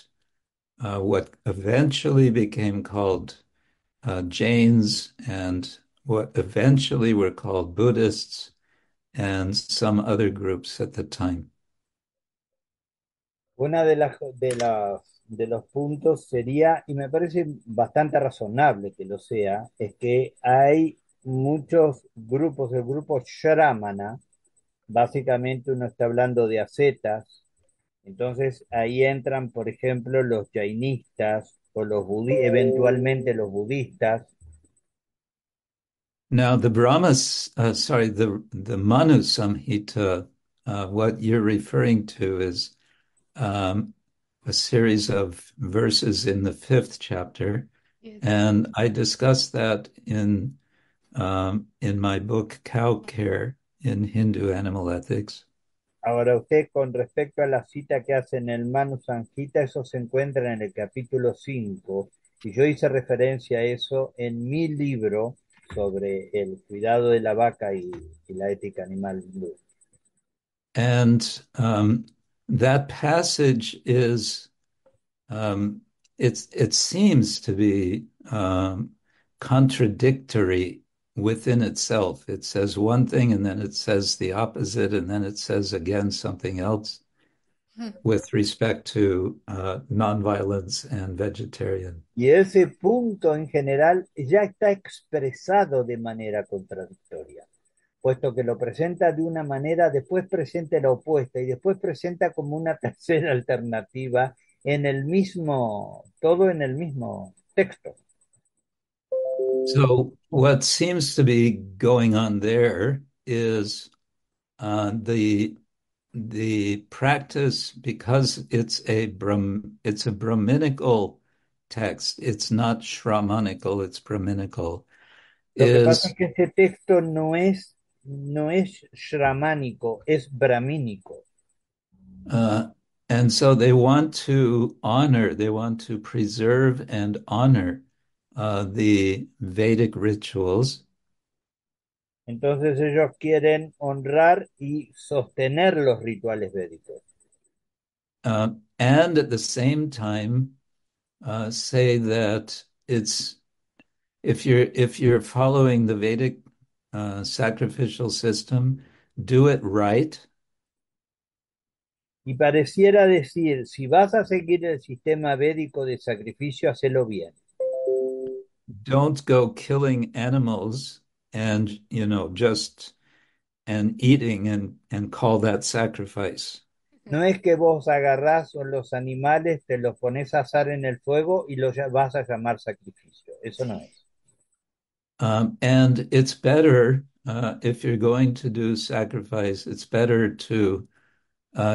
what eventually became called Jains and what eventually were called Buddhists and some other groups at the time. Una de los puntos sería, y me parece bastante razonable que lo sea, es que hay muchos grupos, el grupo Shramana, básicamente uno está hablando de ascetas, entonces ahí entran, por ejemplo, los jainistas o eventualmente los budistas. Now, the the Manu Samhita, what you're referring to is a series of verses in the 5th chapter, Yes. and I discussed that in my book Cow Care in Hindu Animal Ethics. Ahora usted, con respecto a la cita que hace en el Manu Sanjita, eso se encuentra en el capítulo 5, y yo hice referencia a eso en mi libro sobre el cuidado de la vaca y la ética animal hindú. And that passage is it seems to be contradictory within itself. It says one thing and then it says the opposite, and then it says again something else with respect to nonviolence and vegetarian. Y ese punto en general ya está expresado de manera contradictoria, puesto que lo presenta de una manera, después presenta la opuesta y después presenta como una tercera alternativa en el mismo, todo en el mismo texto. So what seems to be going on there is the practice, because it's a Brahminical text. It's not Shramanical, it's Brahminical. Lo que pasa es Is que este texto no es shramánico, es brahmínico. and so they want to honor, they want to preserve and honor the Vedic rituals. Entonces ellos quieren honrar y sostener los rituales védicos. And at the same time say that it's if you're following the Vedic sacrificial system, do it right. Y pareciera decir, si vas a seguir el sistema védico de sacrificio, hacelo bien. Don't go killing animals and just and eating and call that sacrifice. No es que vos agarrás los animales, te los pones a asar en el fuego y los vas a llamar sacrificio. Eso no es. And it's better if you're going to do sacrifice, it's better to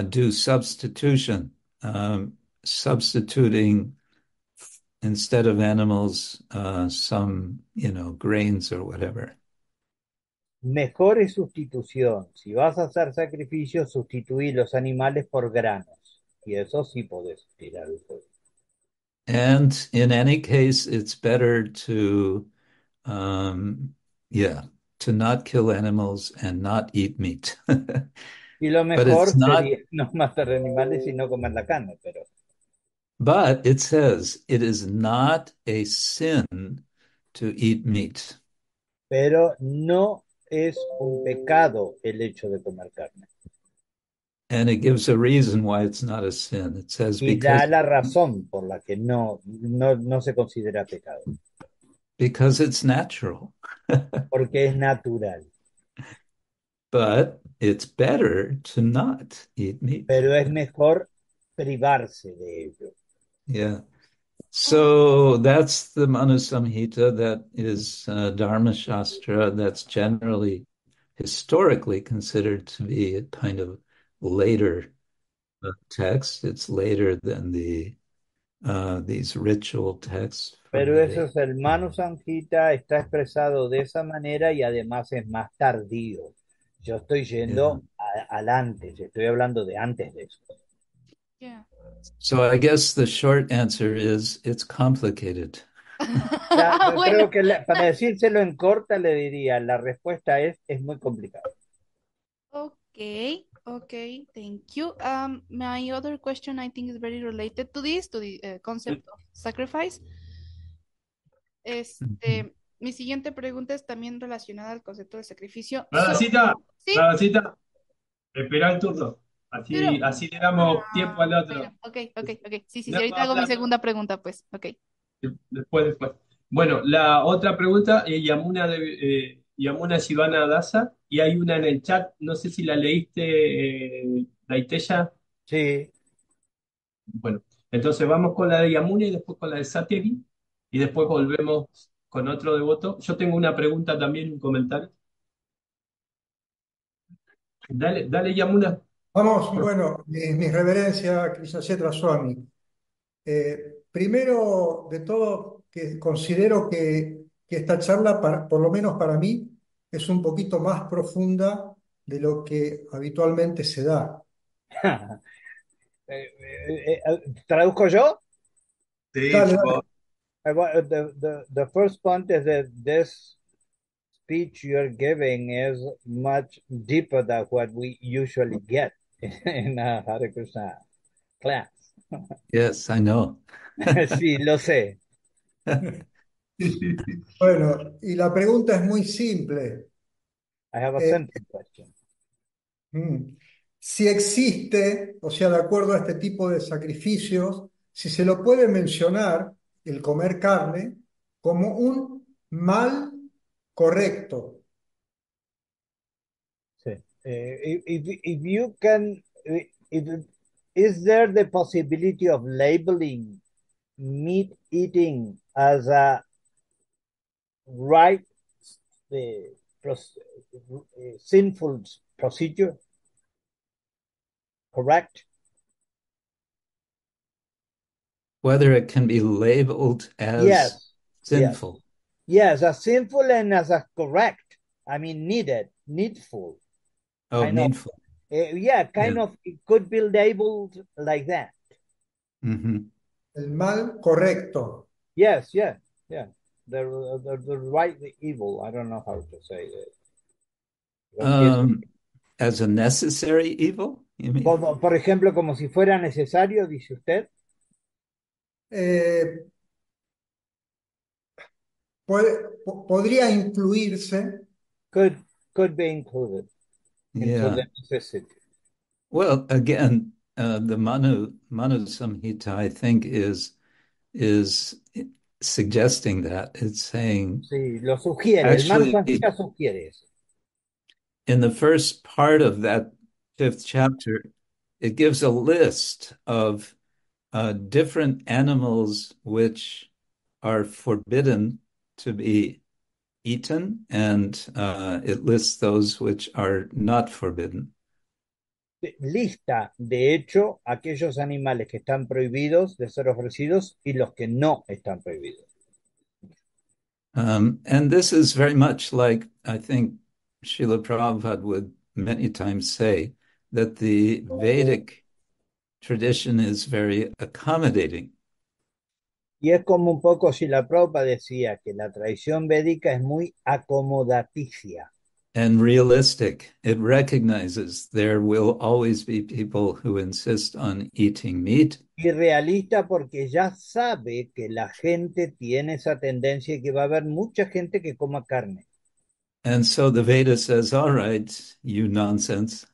do substitution, substituting instead of animals some, grains or whatever. Mejor es sustitución. Si vas a hacer sacrificio, sustituí los animales por granos. Y eso sí podés tirar el fuego. And in any case, it's better to, to not kill animals and not eat meat. Y lo But it's mejor not, sería no matar animales y no comer la carne, pero but it says it is not a sin to eat meat. no es un pecado el hecho de comer carne. And it gives a reason why it's not a sin. It says Y da la razón por la que no se considera pecado. because it's natural. Porque es natural. But it's better to not eat meat. Pero es mejor privarse de ello. Yeah. So that's the Manu Samhita, that is Dharma Shastra, that's generally historically considered to be a kind of later text. It's later than these ritual texts. Pero eso es el Manu Samhita, está expresado de esa manera y además es más tardío. Yo estoy yendo al antes, estoy hablando de antes de eso. Yeah. So I guess the short answer is it's complicated. Creo que para decírselo en corta le diría, la respuesta es muy complicado. Okay, thank you. My other question I think is very related to this, to the concept of sacrifice. Mi siguiente pregunta es también relacionada al concepto de sacrificio. Radacita, ¿Sí? Radacita, espera el turno. Pero- Así le damos tiempo al otro. Bueno, ok. Sí, No, ahorita hago mi habla- segunda pregunta, pues. Ok. Después. Bueno, la otra pregunta, Yamuna Shivana Dasa, y hay una en el chat, no sé si la leíste, Daiteya. Sí, Bueno, entonces vamos con la de Yamuna y después con la de Satyaki, y después volvemos con otro devoto. Yo tengo una pregunta también, un comentario. Dale, Yamuna. Vamos, bueno, mi reverencia, Krishna Chetra Swami. Primero de todo, que considero que esta charla, por lo menos para mí, es un poquito más profunda de lo que habitualmente se da. ¿Traduzco yo? Sí, Dale, por dale. The first point is that this speech you're giving is much deeper than what we usually get. en la Hare Krishna class. Yes, I know. Sí, lo sé. Bueno, y la pregunta es muy simple. I have a Eh, simple question. mm, si existe, o sea, de acuerdo a este tipo de sacrificios, si se lo puede mencionar el comer carne como un mal correcto. Sí. If you can, if, is there the possibility of labeling meat eating as a right, uh, sinful procedure? Correct? Whether it can be labeled as Yes. Yes. sinful. Yes, as sinful and as a correct. I mean, needful. Oh, Kind of, needful. yeah, Yeah. kind of, it could be labeled like that. Hmm. El mal correcto. Yes, yeah, yeah. The right, the evil. I don't know how to say it. As a necessary evil, you mean? Como, por ejemplo, como si fuera necesario, dice usted. Eh, podría incluirse. Could be included into Yeah. the necessity. Well, again, the Manu Samhita, I think, is suggesting that. It's saying Sí, lo sugiere. El Manu actually Samhita sugiere eso. in the first part of that fifth chapter, it gives a list of different animals which are forbidden to be eaten, and it lists those which are not forbidden. Lista, de hecho, aquellos animales que están prohibidos de ser ofrecidos y los que no están prohibidos. And this is very much like, I think, Srila Prabhupada would many times say that the Vedic tradition is very accommodating. Y es como un poco si la Prabhupada decía que la tradición védica es muy acomodaticia. And realistic. It recognizes there will always be people who insist on eating meat. Y realista porque ya sabe que la gente tiene esa tendencia y que va a haber mucha gente que coma carne. And so the Veda says, all right, you nonsense.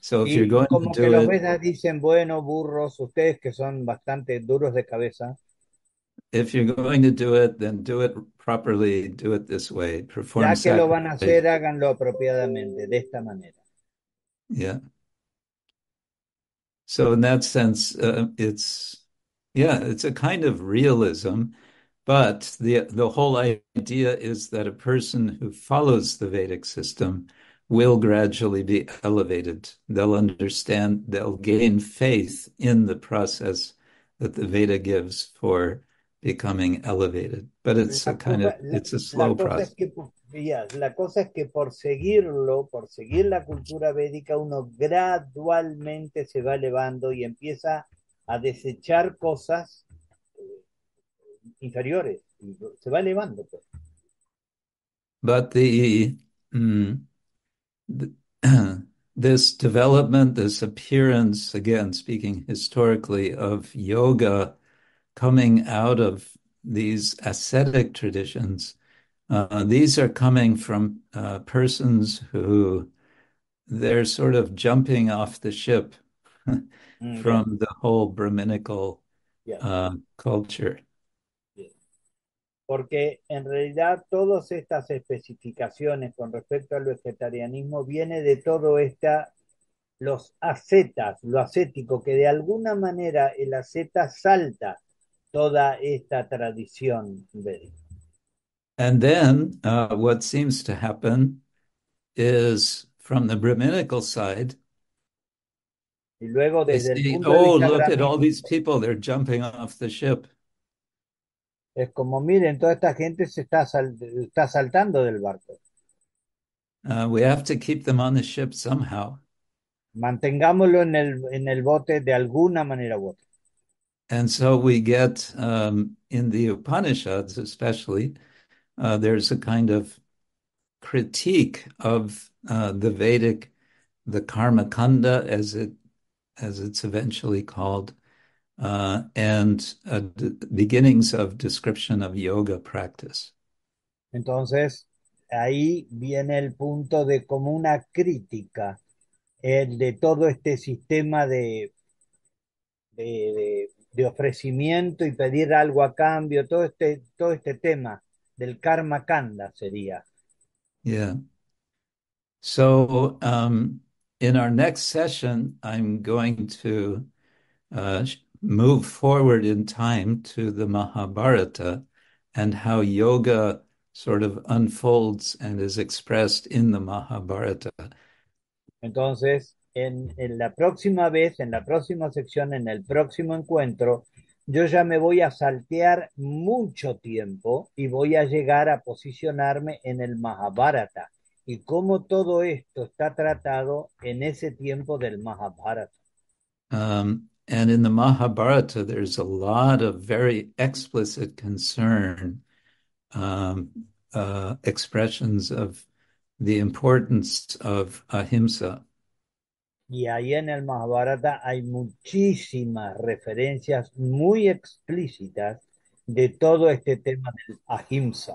So if you're Y going to como que do los it, Vedas dicen, bueno, burros, ustedes que son bastante duros de cabeza, if you're going to do it, then do it properly, do it this way, perform ya que lo van a sacrifice. hacer, háganlo apropiadamente, de esta manera. Yeah. So in that sense, it's a kind of realism, but the whole idea is that a person who follows the Vedic system will gradually be elevated. They'll understand, they'll gain faith in the process that the Veda gives for becoming elevated. But it's a kind of, it's a La slow cosa es process. que, ya, la cosa es que por seguirlo, por seguir la cultura védica, uno gradualmente se va elevando y empieza a desechar cosas inferiores. Y se va elevando, pues. But mm, the this development, this appearance, again, speaking historically, of yoga coming out of these ascetic traditions, these are coming from persons who they're sort of jumping off the ship Yes, from the whole Brahminical yes, culture. yes. Porque en realidad todas estas especificaciones con respecto al vegetarianismo viene de todo esta, los ascetas, lo ascético, que de alguna manera el asceta salta toda esta tradición védica. And then what seems to happen is from the Brahminical side, Y luego they desde el see, punto de oh, vista look at all these brahmínico, people, they're jumping off the ship. es como, miren, toda esta gente se está saltando del barco. We have to keep them on the ship somehow. Mantengámoslo en el bote de alguna manera u otra. And so we get in the Upanishads, especially, there's a kind of critique of the Vedic the Karma Kanda, as it's eventually called, and beginnings of description of yoga practice. Entonces, ahí viene el punto de como una crítica de todo este sistema de ofrecimiento y pedir algo a cambio, todo este tema del karma kanda sería. Yeah. So in our next session, I'm going to move forward in time to the Mahabharata and how yoga sort of unfolds and is expressed in the Mahabharata. Entonces, en la próxima vez, en la próxima sección, en el próximo encuentro, yo ya me voy a saltear mucho tiempo y voy a llegar a posicionarme en el Mahabharata y cómo todo esto está tratado en ese tiempo del Mahabharata. And in the Mahabharata, there's a lot of very explicit concern, expressions of the importance of ahimsa. Y ahí en el Mahabharata hay muchísimas referencias muy explícitas de todo este tema del ahimsa.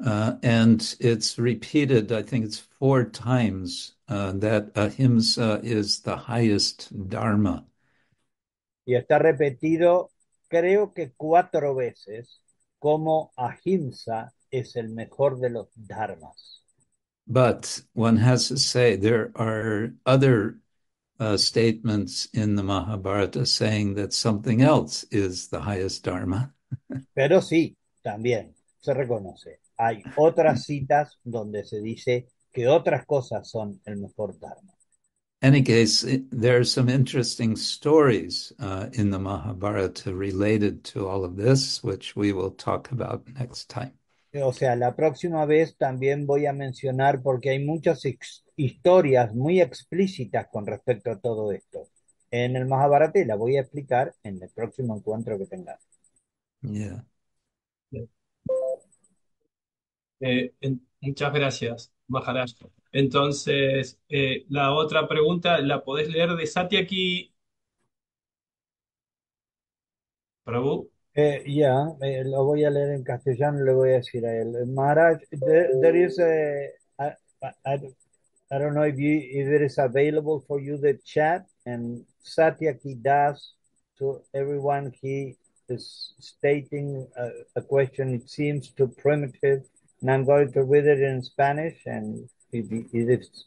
And it's repeated, I think it's 4 times, that ahimsa is the highest dharma. Y está repetido, creo que 4 veces, como ahimsa es el mejor de los dharmas. But one has to say there are other statements in the Mahabharata saying that something else is the highest dharma. Pero sí, también se reconoce. Hay otras citas donde se dice que otras cosas son el mejor dharma. Any case, there are some interesting stories in the Mahabharata related to all of this, which we will talk about next time. O sea, la próxima vez también voy a mencionar porque hay muchas historias muy explícitas con respecto a todo esto. En el Mahabharata y la voy a explicar en el próximo encuentro que tengamos. Yeah. Muchas gracias, Maharaj. Entonces, la otra pregunta la podés leer de Satyaki Prabhu. Lo voy a leer en castellano, le voy a decir a él. Maharaj, there is I don't know if it is available for you the chat, and Satyaki Das to everyone, he is stating a question, it seems too primitive, and I'm going to read it in Spanish, and if it is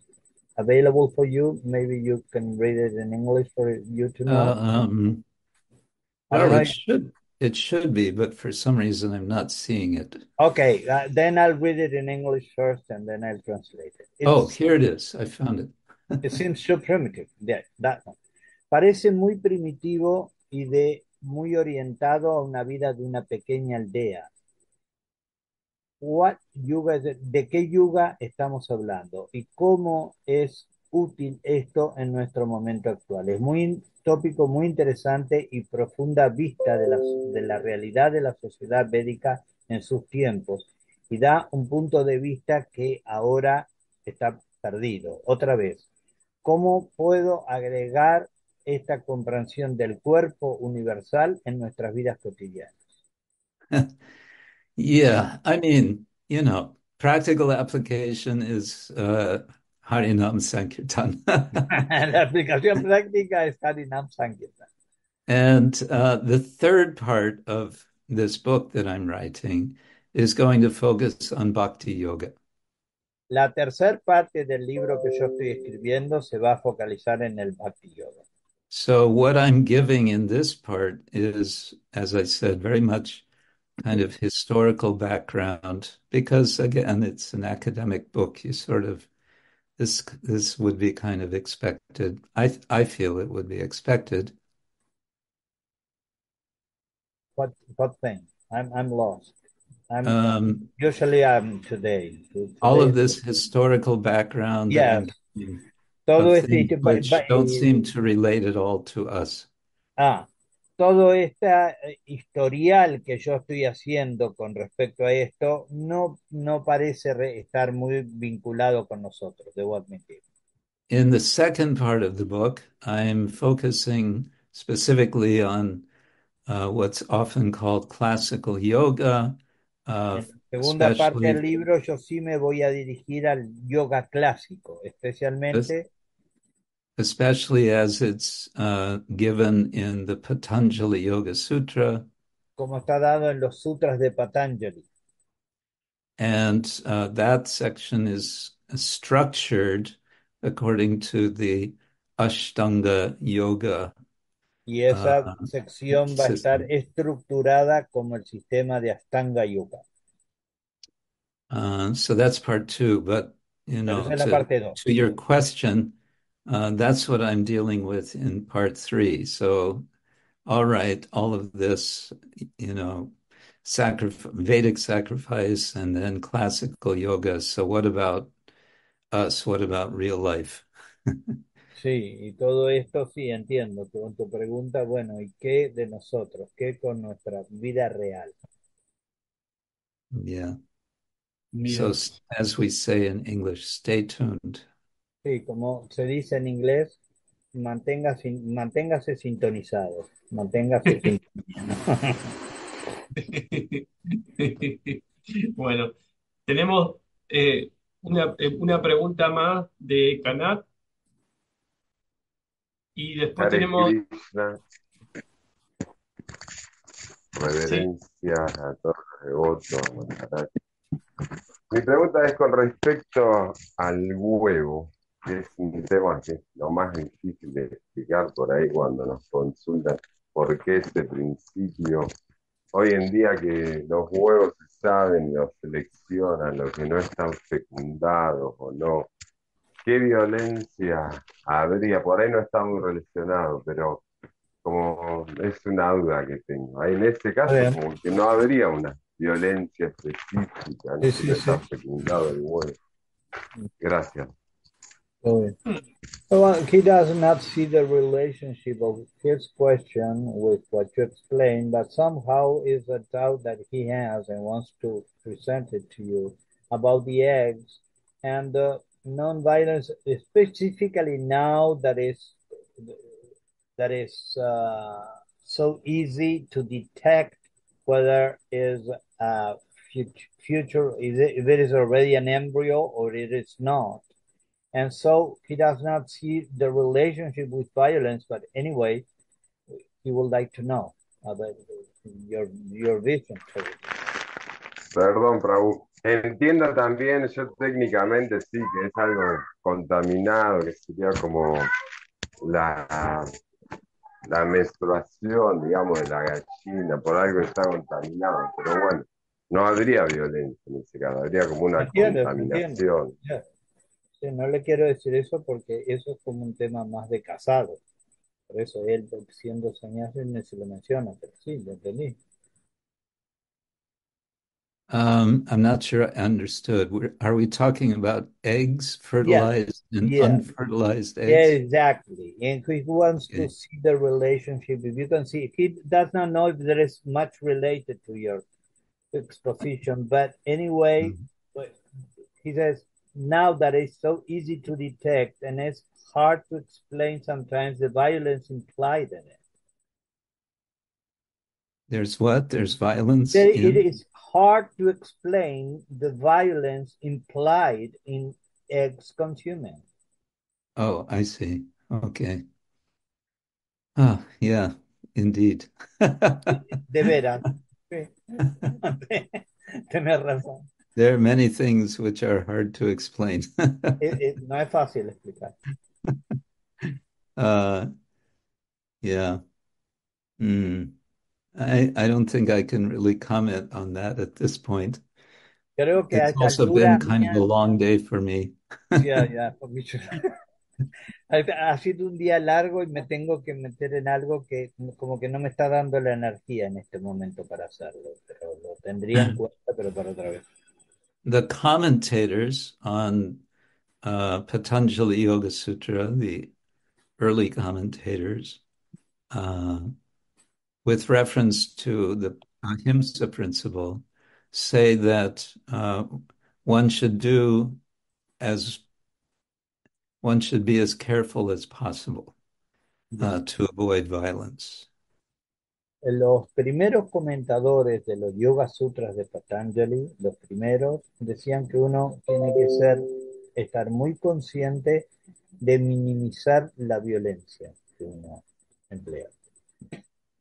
available for you, maybe you can read it in English for you to know. I don't Well, know. it should be, but for some reason I'm not seeing it. Okay, then I'll read it in English first, and then I'll translate it. Here it is. I found it. It seems so primitive. Yeah, that one. Parece muy primitivo y muy orientado a una vida de una pequeña aldea. ¿De qué yuga estamos hablando? ¿Y cómo es útil esto en nuestro momento actual? Es muy tópico, muy interesante y profunda vista de la realidad de la sociedad védica en sus tiempos y da un punto de vista que ahora está perdido. Otra vez, ¿cómo puedo agregar esta comprensión del cuerpo universal en nuestras vidas cotidianas? Yeah, I mean, practical application is Harinam Sankirtan. La aplicación práctica es Harinam Sankirtan. And the third part of this book that I'm writing is going to focus on Bhakti Yoga. La tercera parte del libro que yo estoy escribiendo se va a focalizar en el Bhakti Yoga. So what I'm giving in this part is, as I said, very much kind of historical background, because again, it's an academic book. You sort of this would be kind of expected. I feel it would be expected. What thing? I'm lost. Usually I'm today. All of this historical background that I'm giving, todo of things which don't seem to relate at all to us. Todo este historial que yo estoy haciendo con respecto a esto no parece estar muy vinculado con nosotros, debo admitir. In the second part of the book, I'm focusing specifically on what's often called classical yoga, uh, En la segunda parte del especially libro yo sí me voy a dirigir al yoga clásico, especialmente especially as it's given in the Patanjali Yoga Sutra. como está dado en los sutras de Patanjali. And that section is structured according to the Ashtanga Yoga Y esa uh, sección va a estar system. estructurada como el sistema de Astanga Yoga. So that's part two. But, you Pero esa know, es la parte 2. to your question, that's what I'm dealing with in part three. So, all right, all of this, you know, Vedic sacrifice and then classical yoga. So what about us? What about real life? Sí, y todo esto sí entiendo. Tu pregunta, bueno, ¿y qué de nosotros? ¿Qué con nuestra vida real? Yeah. So Bien. as we say in English, stay tuned. Sí, como se dice en inglés, manténgase sintonizado, manténgase sintonizado. Bueno, tenemos una pregunta más de Kanat y después Hare tenemos, Krishna, sí, reverencias a todos los devotos. Maharaj. Mi pregunta es con respecto al huevo, que es un tema que es lo más difícil de explicar por ahí cuando nos consultan por qué ese principio. Hoy en día que los huevos se saben, los seleccionan, los que no están fecundados o no. ¿Qué violencia habría? Por ahí no está muy relacionado, pero como es una duda que tengo. Ahí en ese Está caso, bien. como que no habría una violencia específica, Sí, ¿no? Si sí, no sí. está fecundado el huevo. Gracias. Está bien. So, he does not see the relationship of his question with what you explained, but somehow is a doubt that he has and wants to present it to you about the eggs and the non-violence, specifically now that is so easy to detect whether is a future, if it is already an embryo or it is not. And so he does not see the relationship with violence, but anyway, he would like to know about your vision for it. Perdón, Prabhu. Entiendo también, yo técnicamente sí, que es algo contaminado, que sería como la, la menstruación, digamos, de la gallina, por algo está contaminado, pero bueno, no habría violencia en ese caso, habría como ¿Me una entiendes? ¿Me entiendes? contaminación. Yeah. Sí, no le quiero decir eso porque eso es como un tema más de casado. Por eso él, siendo sannyasi, no se lo menciona, pero sí, lo entendí. I'm not sure I understood. Are we talking about eggs, Yes, fertilized and yes, unfertilized yeah, eggs? exactly. And he wants to Okay. see the relationship. If you can see, he does not know if there is much related to your exposition, but anyway, Mm. but he says now that it's so easy to detect and it's hard to explain sometimes the violence implied in it. There's what? There's violence That it in? is hard to explain the violence implied in eggs consuming. Oh, I see. Okay. Ah, yeah, indeed. De veras. Sí. Tienes razón. There are many things which are hard to explain. No es fácil explicar. Uh, yeah. Mm. I don't think I can really comment on that at this point. Creo que a It's esta also been altura kind of a mía, long day for me. ya, ya, ha sido un día largo y me tengo que meter en algo que como que no me está dando la energía en este momento para hacerlo, pero lo tendría en cuenta, pero para otra vez. The commentators on Patanjali Yoga Sutra, the early commentators, uh, with reference to the ahimsa principle, say that one should do as one should be as careful as possible to avoid violence. Los primeros comentadores de los Yoga Sutras de Patanjali, los primeros, decían que uno tiene que estar muy consciente de minimizar la violencia que uno emplea.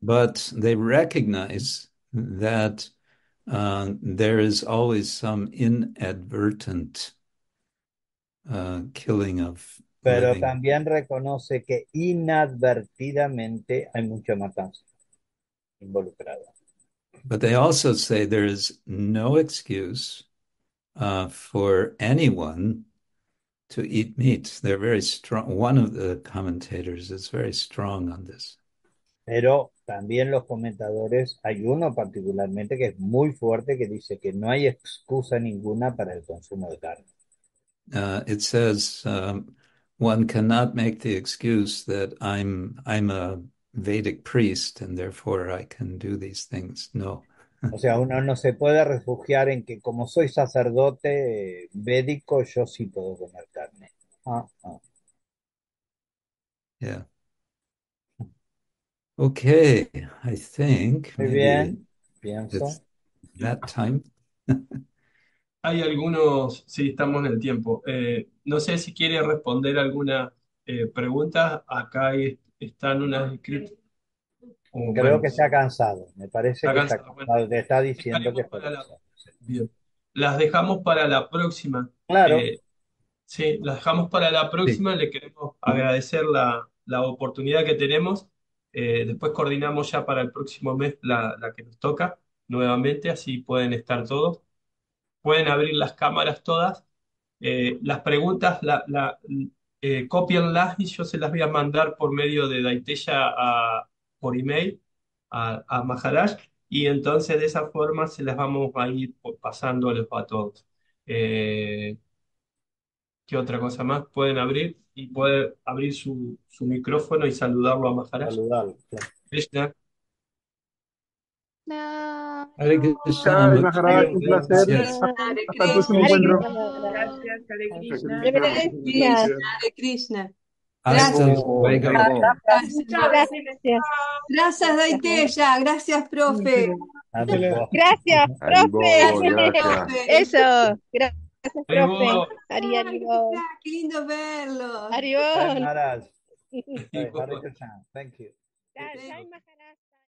But they recognize that there is always some inadvertent killing of Pero living. también reconoce que inadvertidamente hay mucha matanza involucrada. But they also say there is no excuse for anyone to eat meat. They're very strong. One of the commentators is very strong on this. Pero también los comentadores, hay uno particularmente que es muy fuerte que dice que no hay excusa ninguna para el consumo de carne. It says one cannot make the excuse that I'm a Vedic priest and therefore I can do these things. No. O sea, uno no se puede refugiar en que como soy sacerdote védico, yo sí puedo comer carne. Yeah. Okay, I think Muy maybe bien, pienso. it's that time. Hay algunos, sí, estamos en el tiempo. No sé si quiere responder alguna pregunta. Acá están unas escritas. Creo Bueno, que está cansado. Me parece está que está cansado. Bueno, cansado. Te está diciendo que dejaremos está para la, cansado. bien. Las dejamos para la próxima. Claro, Sí, las dejamos para la Sí. próxima. Le queremos agradecer la oportunidad que tenemos. Después coordinamos ya para el próximo mes la que nos toca nuevamente, así pueden estar todos. Pueden abrir las cámaras todas. Las preguntas, cópienlas y yo se las voy a mandar por medio de Daiteya por email a Maharaj y entonces de esa forma se las vamos a ir pasándoles a todos. Eh, ¿Qué otra cosa más? Pueden abrir y puede abrir su micrófono y saludarlo a Maharaj. saludalo. Krishna. No, Hare no. Krishna, Ay, Maharaj, un placer. Yes. Hasta el próximo Hare encuentro. Krishna. Gracias, Hare Krishna. Gracias. Hare Krishna. Hasta Gracias. luego. Gracias. Gracias, Daiteya. Gracias, profe. Gracias, profe. Haribol, gracias. Eso. Gracias, profe. Haribol. Haribol. Qué lindo verlo. Haribol. Maharaj. Hare Krishna. Thank you. Jai Maharaj.